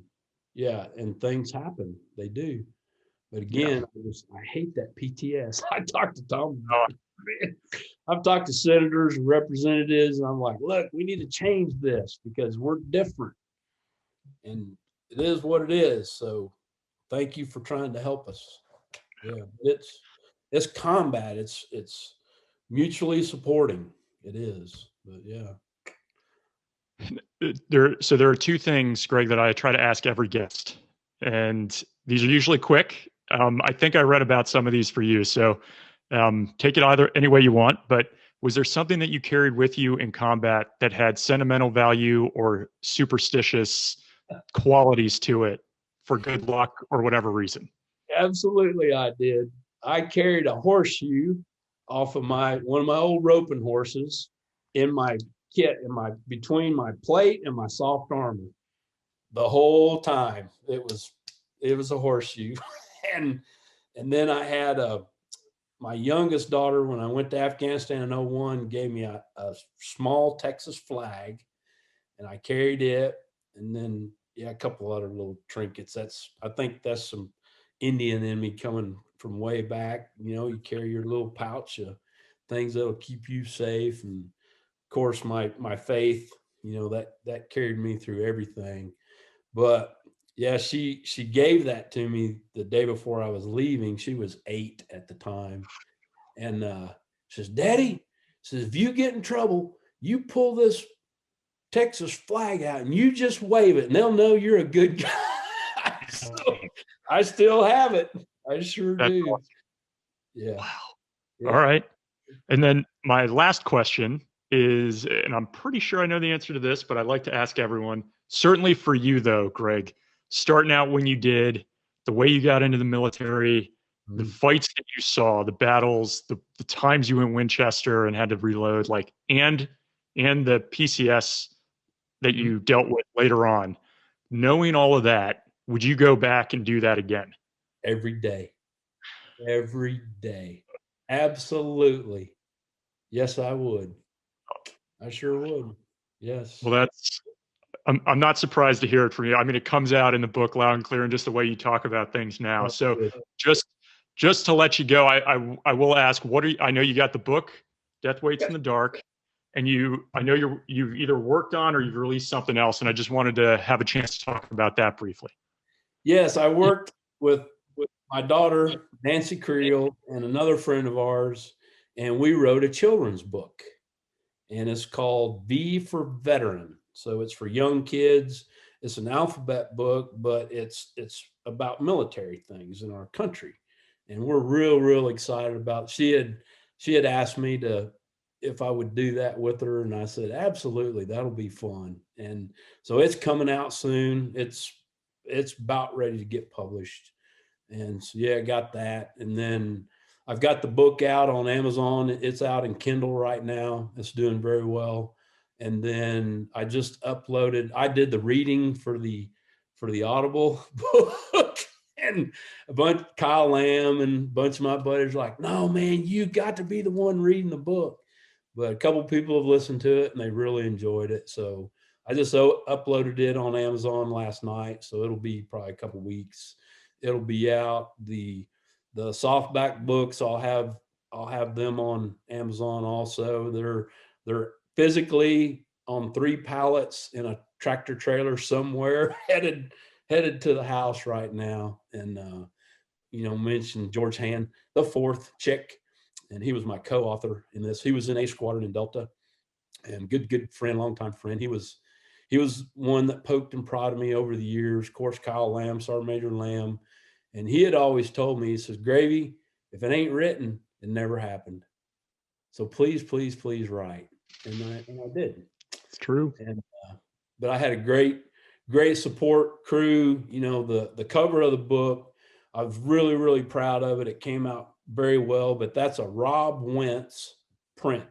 yeah, and things happen. They do. But again, I hate that PTS. I talked to Tom. I've talked to senators and representatives, and I'm like, look, we need to change this because we're different. And it is what it is. So thank you for trying to help us. Yeah, it's combat. It's mutually supporting. It is. But yeah. There are two things, Greg, that I try to ask every guest, and these are usually quick. I think I read about some of these for you, so take it either any way you want. But was there something that you carried with you in combat that had sentimental value or superstitious qualities to it for good luck or whatever reason? Absolutely, I did. I carried a horseshoe off of one of my old roping horses in my kit, between my plate and my soft armor. The whole time it was a horseshoe. and then I had my youngest daughter, when I went to Afghanistan in 2001, gave me a small Texas flag, and I carried it. And then a couple other little trinkets. I think that's some Indian in me coming from way back. You know, you carry your little pouch of things that'll keep you safe. And of course, my faith, you know, that carried me through everything. But yeah, she gave that to me the day before I was leaving. She was 8 at the time. And says, Daddy, says, if you get in trouble, you pull this Texas flag out and you just wave it and they'll know you're a good guy. So I still have it. I sure do. Awesome. Yeah. Wow. Yeah. All right. And then my last question is, and I'm pretty sure I know the answer to this, but I'd like to ask everyone, certainly for you though, Greg, starting out when you did, the way you got into the military, the fights that you saw, the battles, the times you went Winchester and had to reload, like, and the PCS that you dealt with later on, knowing all of that, would you go back and do that again? Every day. Absolutely. Yes, I would. I sure would. Yes. Well, I'm not surprised to hear it from you. I mean, it comes out in the book loud and clear, and just the way you talk about things now. So just to let you go, I will ask, I know you got the book, Death Waits in the Dark, and I know you've either worked on or you've released something else, and I just wanted to have a chance to talk about that briefly. Yes, I worked with my daughter, Nancy Creel, and another friend of ours, and we wrote a children's book, and it's called V for Veteran. So it's for young kids. It's an alphabet book, but it's about military things in our country, and we're real excited about it. She had asked me if I would do that with her, and I said absolutely, that'll be fun. And so it's coming out soon. It's about ready to get published. And so, yeah, I got that. And then I've got the book out on Amazon. It's out in Kindle right now. It's doing very well. And then I just I did the reading for the Audible book, and Kyle Lamb and a bunch of my buddies are like, no, man, you got to be the one reading the book. But a couple of people have listened to it and they really enjoyed it. So I just uploaded it on Amazon last night. So it'll be probably a couple of weeks. It'll be out. The softback books, I'll have them on Amazon also. They're physically on 3 pallets in a tractor trailer somewhere headed to the house right now. And mentioned George Hand, the 4th chick, and he was my co-author in this. He was in A Squadron in Delta, and good friend, longtime friend. He was he was one that poked and prodded me over the years. Of course, Kyle Lamb, Sergeant Major Lamb. And he had always told me, he says, Gravy, if it ain't written, it never happened. So please, please, please write. And I did. It's true. And but I had a great support crew. You know, the cover of the book, I was really, really proud of it. It came out very well, but that's a Rob Wentz print.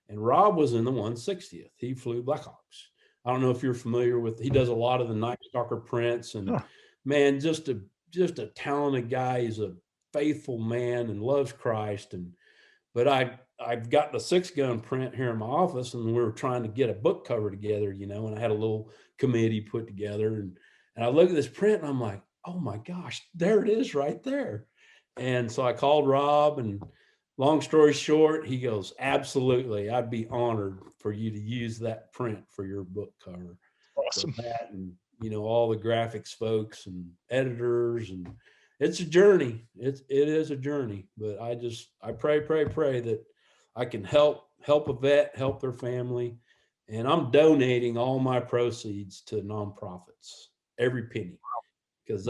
And Rob was in the 160th. He flew Blackhawks. I don't know if you're familiar with, he does a lot of the Night Stalker prints, and man, just a talented guy. He's a faithful man and loves Christ. But I've got the 6-gun print here in my office, and we were trying to get a book cover together, you know, and I had a little committee put together, and I look at this print and I'm like, oh my gosh, there it is right there. And so I called Rob, and long story short, he goes, absolutely, I'd be honored for you to use that print for your book cover. Awesome. So that, and you know, all the graphics folks and editors, and it's a journey. It is a journey, but I pray that I can help a vet, help their family. And I'm donating all my proceeds to nonprofits, every penny, because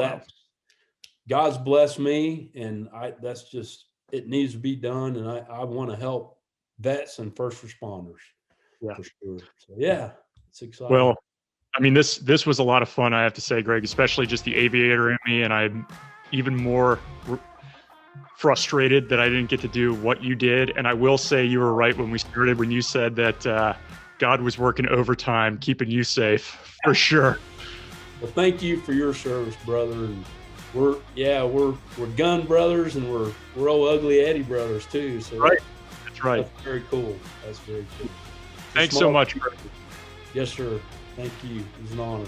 God's blessed me, and that's just, it needs to be done. And I want to help vets and first responders for sure. So yeah, it's exciting. Well, I mean, this was a lot of fun, I have to say, Greg, especially just the aviator in me. And I'm even more frustrated that I didn't get to do what you did. And I will say you were right when we started, when you said that God was working overtime, keeping you safe, for sure. Well, thank you for your service, brother. And we're gun brothers, and we're old ugly Eddie brothers too. So right. That's right. That's very cool. That's very cool. Thanks so much. Yes, sir. Thank you. It was an honor.